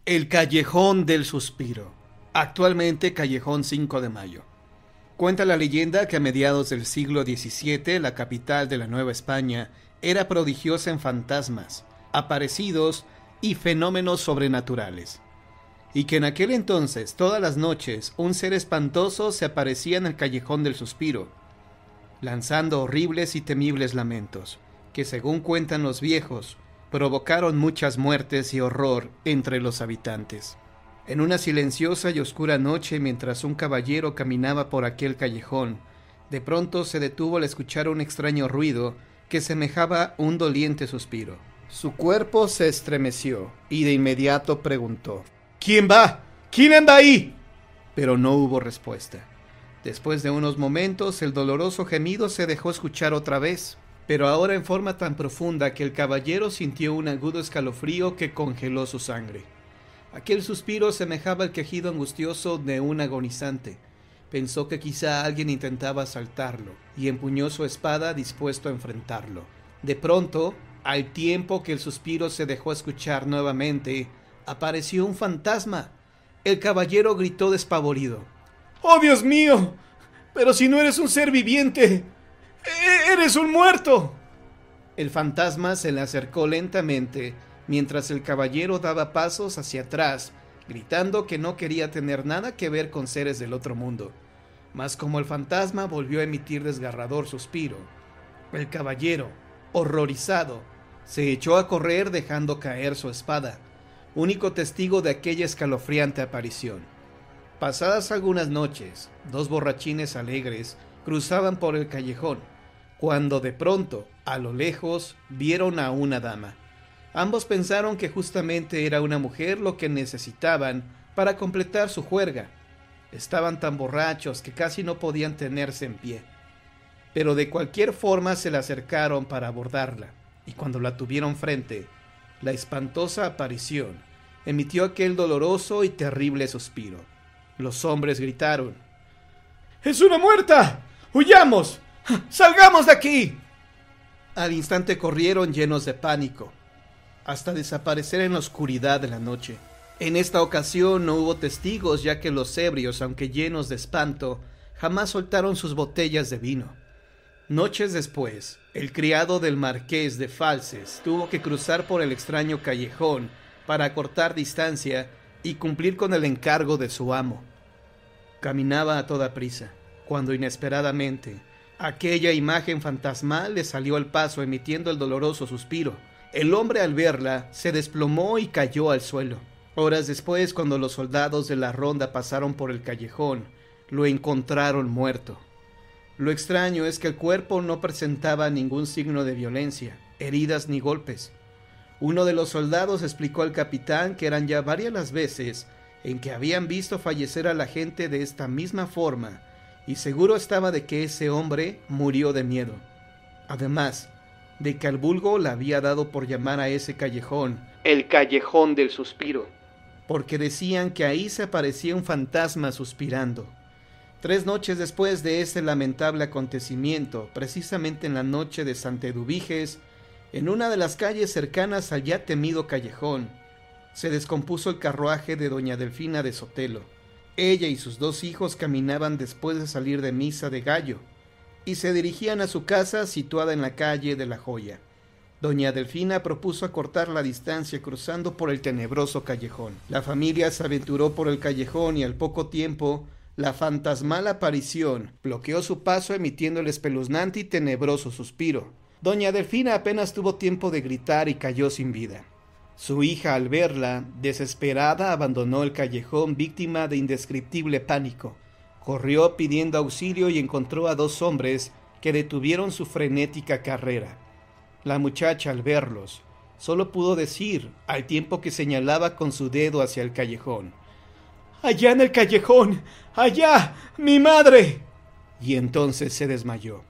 El Callejón del Suspiro, actualmente Callejón 5 de Mayo. Cuenta la leyenda que a mediados del siglo XVII la capital de la Nueva España era prodigiosa en fantasmas, aparecidos y fenómenos sobrenaturales, y que en aquel entonces todas las noches un ser espantoso se aparecía en el Callejón del Suspiro, lanzando horribles y temibles lamentos, que según cuentan los viejos, provocaron muchas muertes y horror entre los habitantes. En una silenciosa y oscura noche, mientras un caballero caminaba por aquel callejón, de pronto se detuvo al escuchar un extraño ruido que semejaba un doliente suspiro. Su cuerpo se estremeció y de inmediato preguntó: ¿Quién va? ¿Quién anda ahí? Pero no hubo respuesta. Después de unos momentos, el doloroso gemido se dejó escuchar otra vez, pero ahora en forma tan profunda que el caballero sintió un agudo escalofrío que congeló su sangre. Aquel suspiro semejaba el quejido angustioso de un agonizante. Pensó que quizá alguien intentaba asaltarlo, y empuñó su espada dispuesto a enfrentarlo. De pronto, al tiempo que el suspiro se dejó escuchar nuevamente, apareció un fantasma. El caballero gritó despavorido: ¡Oh, Dios mío! Pero si no eres un ser viviente, ¡eres un muerto! El fantasma se le acercó lentamente, mientras el caballero daba pasos hacia atrás, gritando que no quería tener nada que ver con seres del otro mundo. Mas como el fantasma volvió a emitir desgarrador suspiro, el caballero, horrorizado, se echó a correr dejando caer su espada, único testigo de aquella escalofriante aparición. Pasadas algunas noches, dos borrachines alegres cruzaban por el callejón, cuando de pronto, a lo lejos, vieron a una dama. Ambos pensaron que justamente era una mujer lo que necesitaban para completar su juerga. Estaban tan borrachos que casi no podían tenerse en pie, pero de cualquier forma se le acercaron para abordarla, y cuando la tuvieron frente, la espantosa aparición emitió aquel doloroso y terrible suspiro. Los hombres gritaron: ¡Es una muerta! ¡Huyamos! ¡Salgamos de aquí! Al instante corrieron llenos de pánico, hasta desaparecer en la oscuridad de la noche. En esta ocasión no hubo testigos, ya que los ebrios, aunque llenos de espanto, jamás soltaron sus botellas de vino. Noches después, el criado del marqués de Falces tuvo que cruzar por el extraño callejón para acortar distancia y cumplir con el encargo de su amo. Caminaba a toda prisa, cuando inesperadamente aquella imagen fantasmal le salió al paso emitiendo el doloroso suspiro. El hombre al verla se desplomó y cayó al suelo. Horas después, cuando los soldados de la ronda pasaron por el callejón, lo encontraron muerto. Lo extraño es que el cuerpo no presentaba ningún signo de violencia, heridas ni golpes. Uno de los soldados explicó al capitán que eran ya varias las veces en que habían visto fallecer a la gente de esta misma forma, y seguro estaba de que ese hombre murió de miedo. Además de que al vulgo le había dado por llamar a ese callejón el Callejón del Suspiro, porque decían que ahí se aparecía un fantasma suspirando. 3 noches después de este lamentable acontecimiento, precisamente en la noche de Santeduviges, en una de las calles cercanas al ya temido callejón, se descompuso el carruaje de doña Delfina de Sotelo. Ella y sus 2 hijos caminaban después de salir de misa de gallo, y se dirigían a su casa situada en la calle de La Joya. Doña Delfina propuso acortar la distancia cruzando por el tenebroso callejón. La familia se aventuró por el callejón y al poco tiempo la fantasmal aparición bloqueó su paso emitiendo el espeluznante y tenebroso suspiro. Doña Delfina apenas tuvo tiempo de gritar y cayó sin vida. Su hija, al verla, desesperada, abandonó el callejón víctima de indescriptible pánico. Corrió pidiendo auxilio y encontró a 2 hombres que detuvieron su frenética carrera. La muchacha, al verlos, solo pudo decir, al tiempo que señalaba con su dedo hacia el callejón: ¡Allá en el callejón! ¡Allá! ¡Mi madre! Y entonces se desmayó.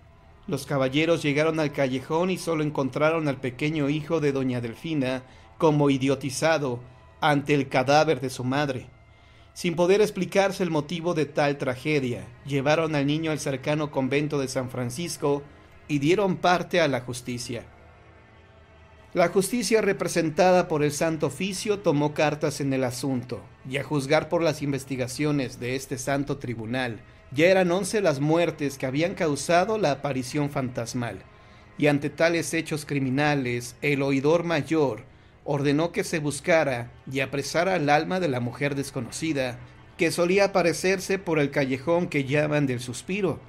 Los caballeros llegaron al callejón y solo encontraron al pequeño hijo de doña Delfina como idiotizado ante el cadáver de su madre. Sin poder explicarse el motivo de tal tragedia, llevaron al niño al cercano convento de San Francisco y dieron parte a la justicia. La justicia representada por el Santo Oficio tomó cartas en el asunto, y a juzgar por las investigaciones de este santo tribunal, ya eran 11 las muertes que habían causado la aparición fantasmal, y ante tales hechos criminales, el oidor mayor ordenó que se buscara y apresara al alma de la mujer desconocida, que solía aparecerse por el callejón que llaman del Suspiro,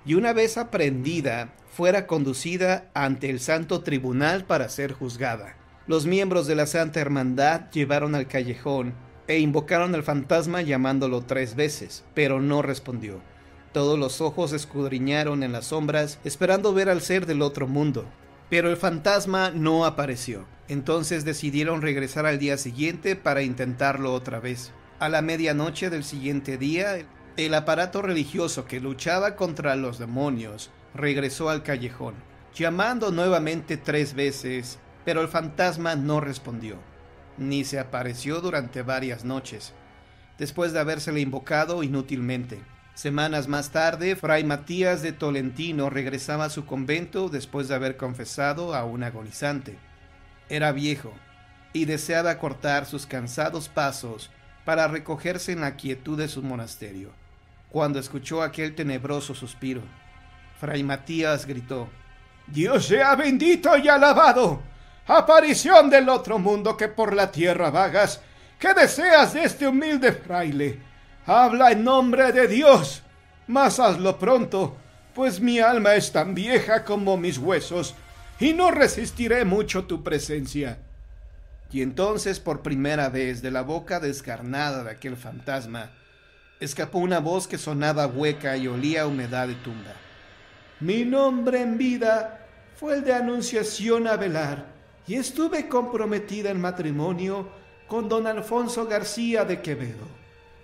y una vez aprehendida, fuera conducida ante el santo tribunal para ser juzgada. Los miembros de la Santa Hermandad llevaron al callejón e invocaron al fantasma llamándolo 3 veces, pero no respondió. Todos los ojos escudriñaron en las sombras, esperando ver al ser del otro mundo, pero el fantasma no apareció. Entonces decidieron regresar al día siguiente para intentarlo otra vez. A la medianoche del siguiente día, el aparato religioso que luchaba contra los demonios regresó al callejón, llamando nuevamente 3 veces, pero el fantasma no respondió, ni se apareció durante varias noches, después de habérsele invocado inútilmente. Semanas más tarde, Fray Matías de Tolentino regresaba a su convento después de haber confesado a un agonizante. Era viejo y deseaba cortar sus cansados pasos para recogerse en la quietud de su monasterio, cuando escuchó aquel tenebroso suspiro. Fray Matías gritó: «Dios sea bendito y alabado, aparición del otro mundo que por la tierra vagas, ¿qué deseas de este humilde fraile? Habla en nombre de Dios, mas hazlo pronto, pues mi alma es tan vieja como mis huesos, y no resistiré mucho tu presencia». Y entonces, por primera vez, de la boca descarnada de aquel fantasma, escapó una voz que sonaba hueca y olía a humedad de tumba. «Mi nombre en vida fue el de Anunciación Avelar, y estuve comprometida en matrimonio con don Alfonso García de Quevedo».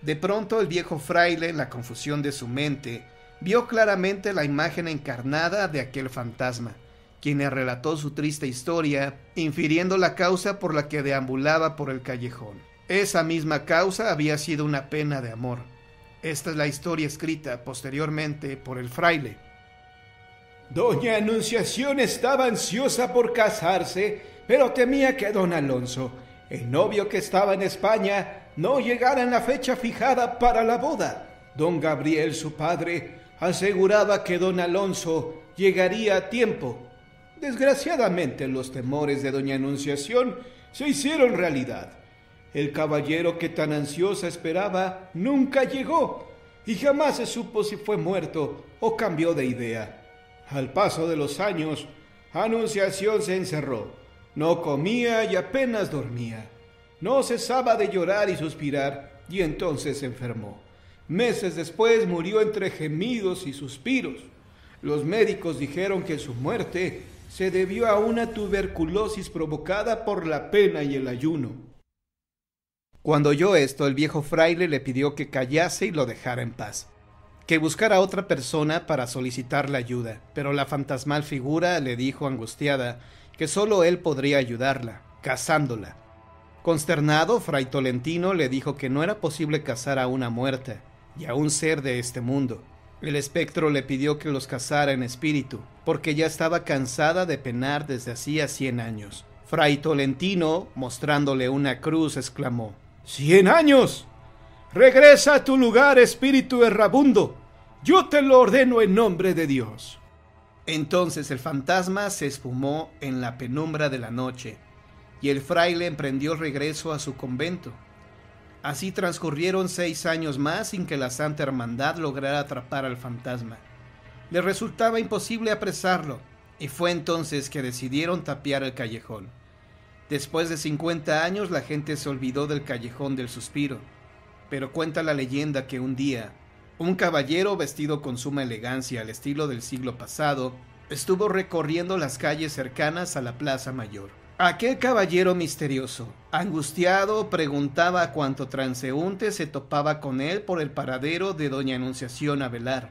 De pronto el viejo fraile, en la confusión de su mente, vio claramente la imagen encarnada de aquel fantasma, quien le relató su triste historia, infiriendo la causa por la que deambulaba por el callejón. Esa misma causa había sido una pena de amor. Esta es la historia escrita posteriormente por el fraile. Doña Anunciación estaba ansiosa por casarse, pero temía que don Alonso, el novio que estaba en España, no llegara en la fecha fijada para la boda. Don Gabriel, su padre, aseguraba que don Alonso llegaría a tiempo. Desgraciadamente, los temores de doña Anunciación se hicieron realidad. El caballero que tan ansiosa esperaba nunca llegó, y jamás se supo si fue muerto o cambió de idea. Al paso de los años, Anunciación se encerró. No comía y apenas dormía. No cesaba de llorar y suspirar, y entonces se enfermó. Meses después murió entre gemidos y suspiros. Los médicos dijeron que su muerte se debió a una tuberculosis provocada por la pena y el ayuno. Cuando oyó esto, el viejo fraile le pidió que callase y lo dejara en paz, que buscara a otra persona para solicitarle ayuda, pero la fantasmal figura le dijo angustiada que solo él podría ayudarla, casándola. Consternado, Fray Tolentino le dijo que no era posible casar a una muerta y a un ser de este mundo. El espectro le pidió que los casara en espíritu, porque ya estaba cansada de penar desde hacía 100 años. Fray Tolentino, mostrándole una cruz, exclamó: «¡100 años! Regresa a tu lugar, espíritu errabundo. Yo te lo ordeno en nombre de Dios». Entonces el fantasma se esfumó en la penumbra de la noche, y el fraile emprendió el regreso a su convento. Así transcurrieron 6 años más sin que la Santa Hermandad lograra atrapar al fantasma. Le resultaba imposible apresarlo, y fue entonces que decidieron tapiar el callejón. Después de 50 años la gente se olvidó del callejón del Suspiro, pero cuenta la leyenda que un día, un caballero vestido con suma elegancia al estilo del siglo pasado, estuvo recorriendo las calles cercanas a la Plaza Mayor. Aquel caballero misterioso, angustiado, preguntaba a cuanto transeúnte se topaba con él por el paradero de doña Anunciación Avelar,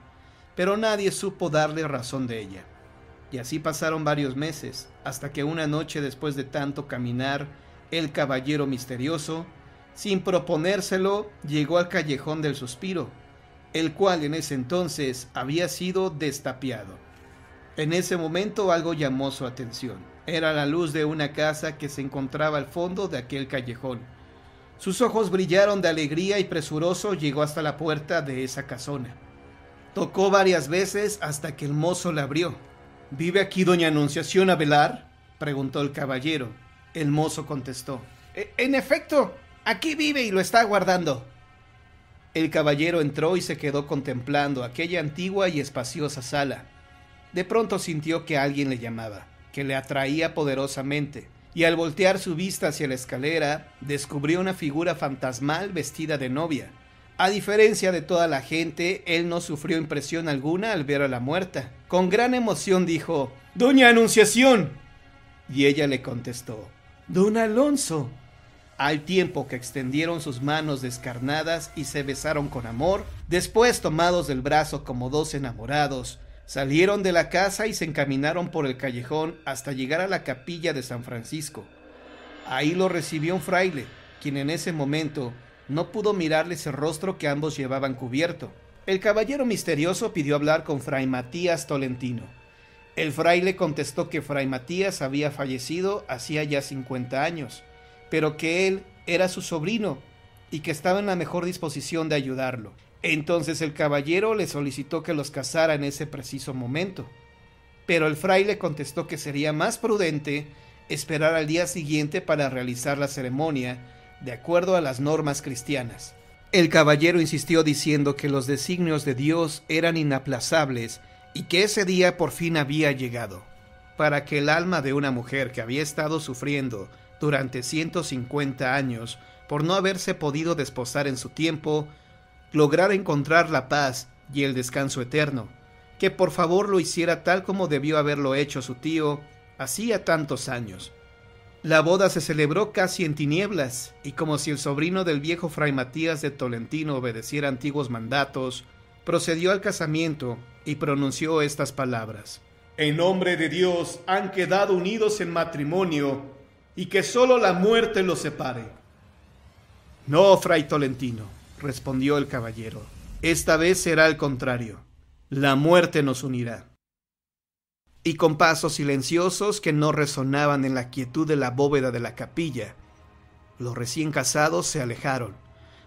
pero nadie supo darle razón de ella. Y así pasaron varios meses, hasta que una noche, después de tanto caminar, el caballero misterioso, sin proponérselo, llegó al callejón del Suspiro, el cual en ese entonces había sido destapiado. En ese momento algo llamó su atención. Era la luz de una casa que se encontraba al fondo de aquel callejón. Sus ojos brillaron de alegría y presuroso llegó hasta la puerta de esa casona. Tocó varias veces hasta que el mozo la abrió. ¿Vive aquí doña Anunciación Avelar?, preguntó el caballero. El mozo contestó: En efecto, aquí vive y lo está aguardando. El caballero entró y se quedó contemplando aquella antigua y espaciosa sala. De pronto sintió que alguien le llamaba, que le atraía poderosamente, y al voltear su vista hacia la escalera, descubrió una figura fantasmal vestida de novia. A diferencia de toda la gente, él no sufrió impresión alguna al ver a la muerta. Con gran emoción dijo: «¡Doña Anunciación!». Y ella le contestó: «¡Don Alonso!». Al tiempo que extendieron sus manos descarnadas y se besaron con amor, después, tomados del brazo como dos enamorados, salieron de la casa y se encaminaron por el callejón hasta llegar a la capilla de San Francisco. Ahí lo recibió un fraile, quien en ese momento no pudo mirarles el rostro que ambos llevaban cubierto. El caballero misterioso pidió hablar con Fray Matías Tolentino. El fraile contestó que Fray Matías había fallecido hacía ya 50 años, pero que él era su sobrino y que estaba en la mejor disposición de ayudarlo. Entonces el caballero le solicitó que los casara en ese preciso momento, pero el fraile contestó que sería más prudente esperar al día siguiente para realizar la ceremonia, de acuerdo a las normas cristianas. El caballero insistió diciendo que los designios de Dios eran inaplazables y que ese día por fin había llegado, para que el alma de una mujer que había estado sufriendo durante 150 años por no haberse podido desposar en su tiempo, lograra encontrar la paz y el descanso eterno, que por favor lo hiciera tal como debió haberlo hecho su tío hacía tantos años. La boda se celebró casi en tinieblas, y como si el sobrino del viejo Fray Matías de Tolentino obedeciera antiguos mandatos, procedió al casamiento y pronunció estas palabras: En nombre de Dios han quedado unidos en matrimonio, y que solo la muerte los separe. No, Fray Tolentino, respondió el caballero, esta vez será al contrario, la muerte nos unirá. Y con pasos silenciosos que no resonaban en la quietud de la bóveda de la capilla, los recién casados se alejaron,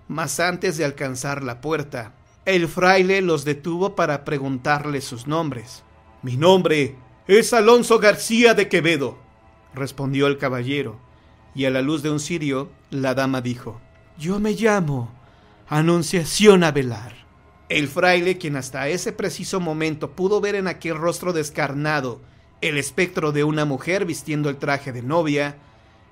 mas antes de alcanzar la puerta, el fraile los detuvo para preguntarles sus nombres. Mi nombre es Alonso García de Quevedo, respondió el caballero, y a la luz de un cirio, la dama dijo: Yo me llamo Anunciación Avelar. El fraile, quien hasta ese preciso momento pudo ver en aquel rostro descarnado el espectro de una mujer vistiendo el traje de novia,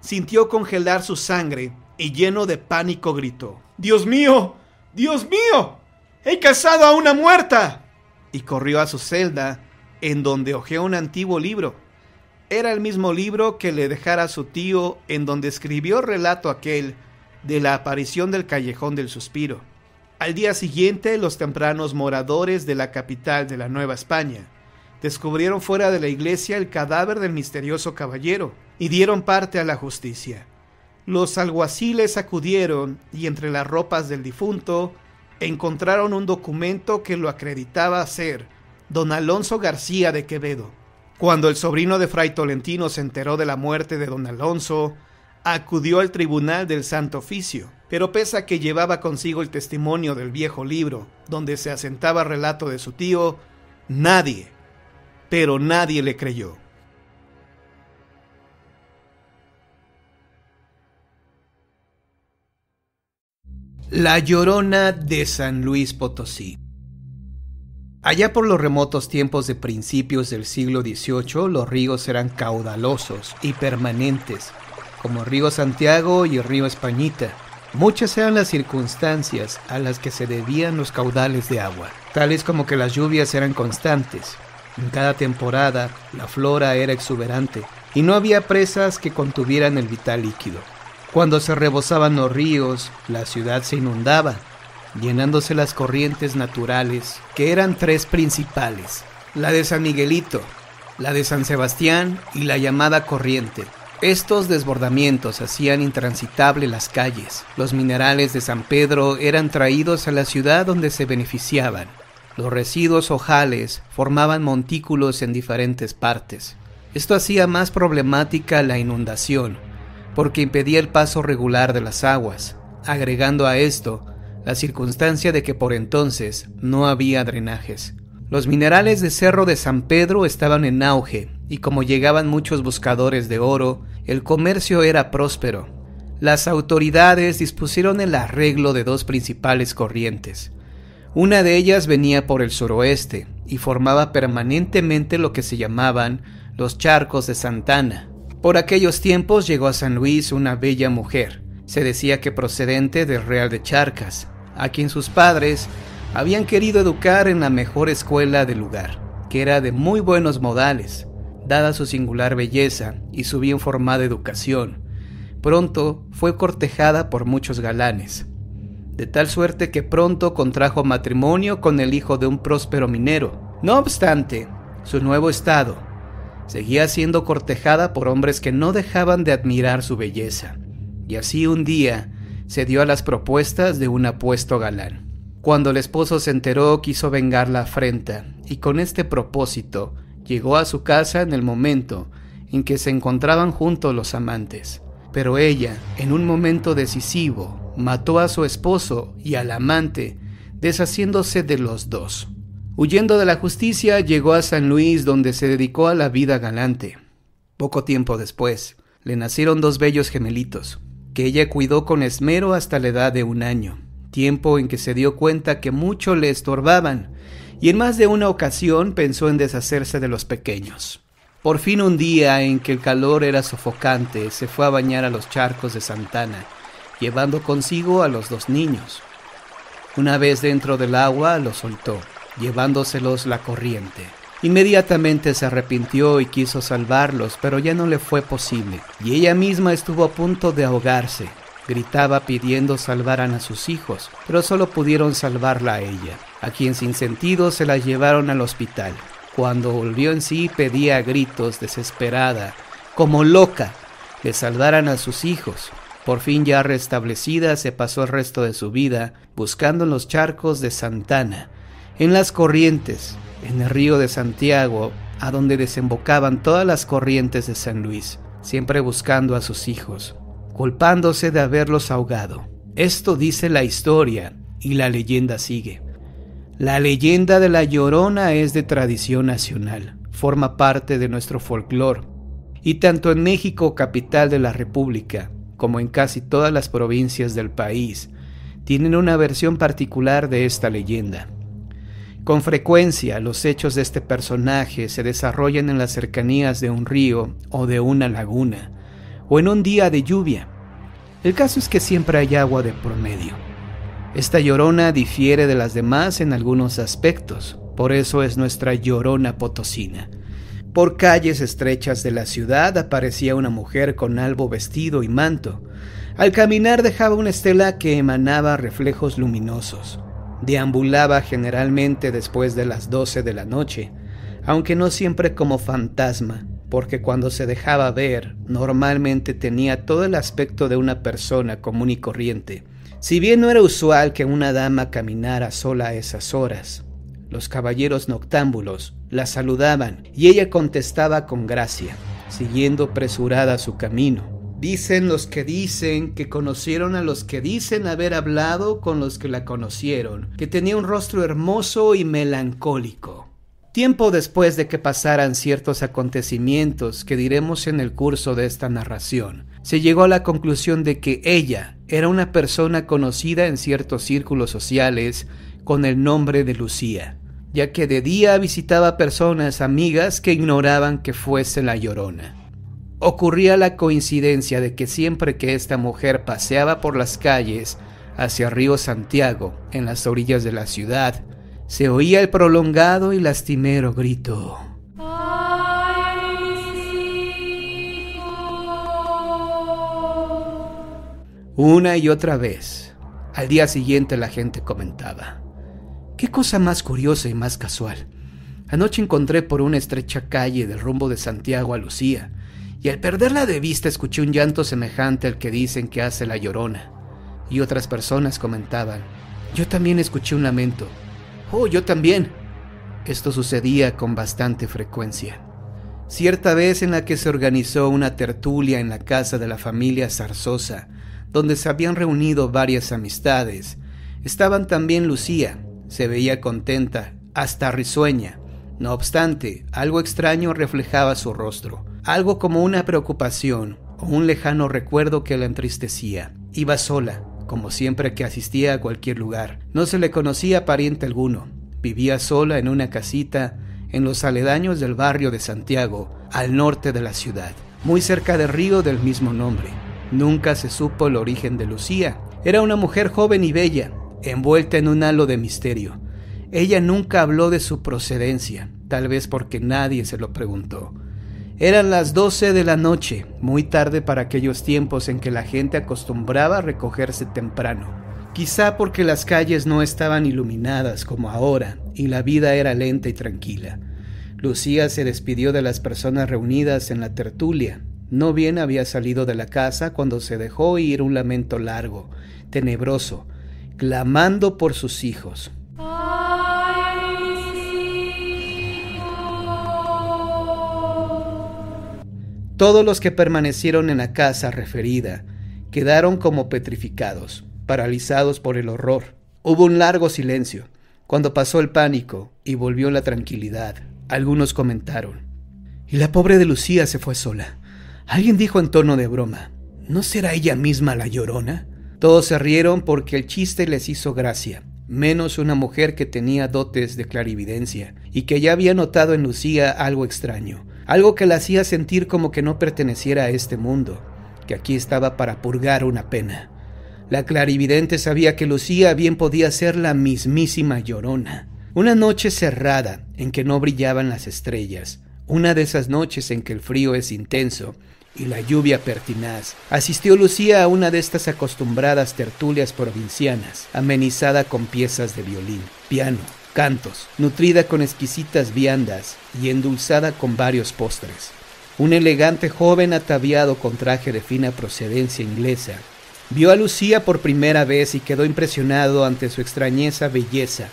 sintió congelar su sangre y lleno de pánico gritó: ¡Dios mío! ¡Dios mío! ¡He casado a una muerta! Y corrió a su celda, en donde hojeó un antiguo libro. Era el mismo libro que le dejara su tío, en donde escribió el relato aquel de la aparición del Callejón del Suspiro. Al día siguiente, los tempranos moradores de la capital de la Nueva España descubrieron fuera de la iglesia el cadáver del misterioso caballero y dieron parte a la justicia. Los alguaciles acudieron y entre las ropas del difunto encontraron un documento que lo acreditaba ser don Alonso García de Quevedo. Cuando el sobrino de Fray Tolentino se enteró de la muerte de don Alonso, acudió al tribunal del Santo Oficio, pero pese a que llevaba consigo el testimonio del viejo libro, donde se asentaba el relato de su tío, nadie, pero nadie le creyó. La Llorona de San Luis Potosí. Allá por los remotos tiempos de principios del siglo XVIII, los ríos eran caudalosos y permanentes, como el río Santiago y el río Españita. Muchas eran las circunstancias a las que se debían los caudales de agua, tales como que las lluvias eran constantes. En cada temporada, la flora era exuberante y no había presas que contuvieran el vital líquido. Cuando se rebosaban los ríos, la ciudad se inundaba, llenándose las corrientes naturales, que eran tres principales: la de San Miguelito, la de San Sebastián y la llamada Corriente. Estos desbordamientos hacían intransitable las calles. Los minerales de San Pedro eran traídos a la ciudad donde se beneficiaban. Los residuos ojales formaban montículos en diferentes partes. Esto hacía más problemática la inundación, porque impedía el paso regular de las aguas, agregando a esto la circunstancia de que por entonces no había drenajes. Los minerales de Cerro de San Pedro estaban en auge, y como llegaban muchos buscadores de oro, el comercio era próspero. Las autoridades dispusieron el arreglo de dos principales corrientes. Una de ellas venía por el suroeste y formaba permanentemente lo que se llamaban los charcos de Santa Ana. Por aquellos tiempos llegó a San Luis una bella mujer, se decía que procedente del Real de Charcas, a quien sus padres habían querido educar en la mejor escuela del lugar, que era de muy buenos modales. Dada su singular belleza y su bien formada educación, pronto fue cortejada por muchos galanes, de tal suerte que pronto contrajo matrimonio con el hijo de un próspero minero. No obstante, su nuevo estado seguía siendo cortejada por hombres que no dejaban de admirar su belleza, y así un día se dio a las propuestas de un apuesto galán. Cuando el esposo se enteró, quiso vengar la afrenta, y con este propósito llegó a su casa en el momento en que se encontraban juntos los amantes. Pero ella, en un momento decisivo, mató a su esposo y al amante, deshaciéndose de los dos. Huyendo de la justicia, llegó a San Luis, donde se dedicó a la vida galante. Poco tiempo después, le nacieron dos bellos gemelitos, que ella cuidó con esmero hasta la edad de 1 año, tiempo en que se dio cuenta que mucho le estorbaban, y en más de una ocasión pensó en deshacerse de los pequeños. Por fin un día en que el calor era sofocante, se fue a bañar a los charcos de Santa Ana, llevando consigo a los 2 niños. Una vez dentro del agua, los soltó, llevándoselos la corriente. Inmediatamente se arrepintió y quiso salvarlos, pero ya no le fue posible, y ella misma estuvo a punto de ahogarse. Gritaba pidiendo salvaran a sus hijos, pero solo pudieron salvarla a ella, a quien sin sentido se la llevaron al hospital. Cuando volvió en sí, pedía a gritos, desesperada, como loca, que salvaran a sus hijos. Por fin, ya restablecida, se pasó el resto de su vida buscando en los charcos de Santa Ana, en las corrientes, en el río de Santiago, a donde desembocaban todas las corrientes de San Luis, siempre buscando a sus hijos, culpándose de haberlos ahogado. Esto dice la historia, y la leyenda sigue. La leyenda de la Llorona es de tradición nacional, forma parte de nuestro folclore, y tanto en México, capital de la República, como en casi todas las provincias del país, tienen una versión particular de esta leyenda. Con frecuencia, los hechos de este personaje se desarrollan en las cercanías de un río o de una laguna, o en un día de lluvia. El caso es que siempre hay agua de por medio. Esta Llorona difiere de las demás en algunos aspectos, por eso es nuestra Llorona potosina. Por calles estrechas de la ciudad aparecía una mujer con albo vestido y manto. Al caminar dejaba una estela que emanaba reflejos luminosos. Deambulaba generalmente después de las 12 de la noche, aunque no siempre como fantasma, porque cuando se dejaba ver, normalmente tenía todo el aspecto de una persona común y corriente. Si bien no era usual que una dama caminara sola a esas horas, los caballeros noctámbulos la saludaban y ella contestaba con gracia, siguiendo presurada su camino. Dicen los que dicen que conocieron a los que dicen haber hablado con los que la conocieron, que tenía un rostro hermoso y melancólico. Tiempo después de que pasaran ciertos acontecimientos que diremos en el curso de esta narración, se llegó a la conclusión de que ella era una persona conocida en ciertos círculos sociales con el nombre de Lucía, ya que de día visitaba personas amigas que ignoraban que fuese la Llorona. Ocurría la coincidencia de que siempre que esta mujer paseaba por las calles hacia Río Santiago, en las orillas de la ciudad, se oía el prolongado y lastimero grito: una y otra vez. Al día siguiente la gente comentaba: «Qué cosa más curiosa y más casual. Anoche encontré por una estrecha calle del rumbo de Santiago a Lucía, y al perderla de vista escuché un llanto semejante al que dicen que hace la Llorona». Y otras personas comentaban: «Yo también escuché un lamento». «Oh, yo también». Esto sucedía con bastante frecuencia. Cierta vez en la que se organizó una tertulia en la casa de la familia Zarzosa, donde se habían reunido varias amistades, estaban también Lucía. Se veía contenta, hasta risueña. No obstante, algo extraño reflejaba su rostro, algo como una preocupación o un lejano recuerdo que la entristecía. Iba sola, como siempre que asistía a cualquier lugar. No se le conocía pariente alguno. Vivía sola en una casita en los aledaños del barrio de Santiago, al norte de la ciudad, muy cerca del río del mismo nombre. Nunca se supo el origen de Lucía. Era una mujer joven y bella, envuelta en un halo de misterio. Ella nunca habló de su procedencia, tal vez porque nadie se lo preguntó. Eran las 12 de la noche, muy tarde para aquellos tiempos en que la gente acostumbraba a recogerse temprano. Quizá porque las calles no estaban iluminadas como ahora y la vida era lenta y tranquila. Lucía se despidió de las personas reunidas en la tertulia. No bien había salido de la casa cuando se dejó oír un lamento largo, tenebroso, clamando por sus hijos. Todos los que permanecieron en la casa referida quedaron como petrificados, paralizados por el horror. Hubo un largo silencio. Cuando pasó el pánico y volvió la tranquilidad, algunos comentaron: «Y la pobre de Lucía se fue sola». Alguien dijo en tono de broma: «¿No será ella misma la Llorona?». Todos se rieron porque el chiste les hizo gracia, menos una mujer que tenía dotes de clarividencia y que ya había notado en Lucía algo extraño, algo que la hacía sentir como que no perteneciera a este mundo, que aquí estaba para purgar una pena. La clarividente sabía que Lucía bien podía ser la mismísima Llorona. Una noche cerrada en que no brillaban las estrellas, una de esas noches en que el frío es intenso y la lluvia pertinaz, asistió Lucía a una de estas acostumbradas tertulias provincianas, amenizada con piezas de violín, piano, cantos, nutrida con exquisitas viandas y endulzada con varios postres. Un elegante joven ataviado con traje de fina procedencia inglesa vio a Lucía por primera vez y quedó impresionado ante su extrañeza belleza,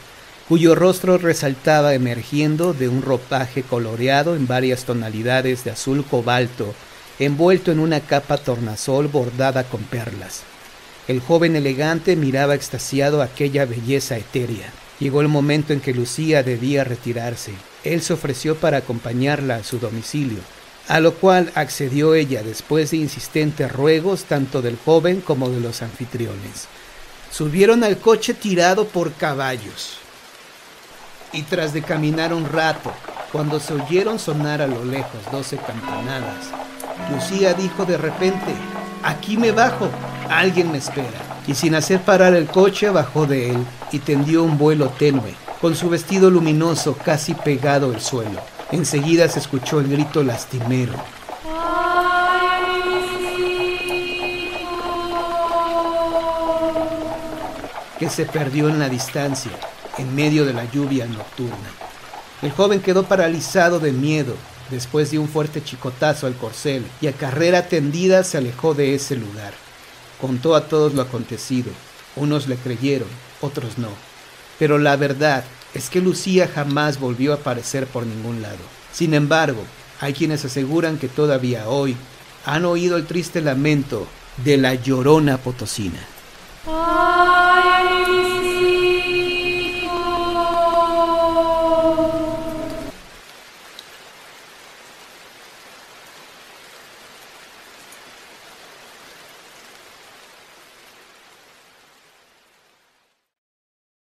cuyo rostro resaltaba emergiendo de un ropaje coloreado en varias tonalidades de azul cobalto, envuelto en una capa tornasol bordada con perlas. El joven elegante miraba extasiado aquella belleza etérea. Llegó el momento en que Lucía debía retirarse. Él se ofreció para acompañarla a su domicilio, a lo cual accedió ella después de insistentes ruegos tanto del joven como de los anfitriones. Subieron al coche tirado por caballos y tras de caminar un rato, cuando se oyeron sonar a lo lejos 12 campanadas, Lucía dijo de repente: «Aquí me bajo, alguien me espera». Y sin hacer parar el coche bajó de él y tendió un vuelo tenue, con su vestido luminoso casi pegado al suelo. Enseguida se escuchó el grito lastimero que se perdió en la distancia, en medio de la lluvia nocturna. El joven quedó paralizado de miedo después de un fuerte chicotazo al corcel y a carrera tendida se alejó de ese lugar. Contó a todos lo acontecido. Unos le creyeron, otros no. Pero la verdad es que Lucía jamás volvió a aparecer por ningún lado. Sin embargo, hay quienes aseguran que todavía hoy han oído el triste lamento de la Llorona potosina.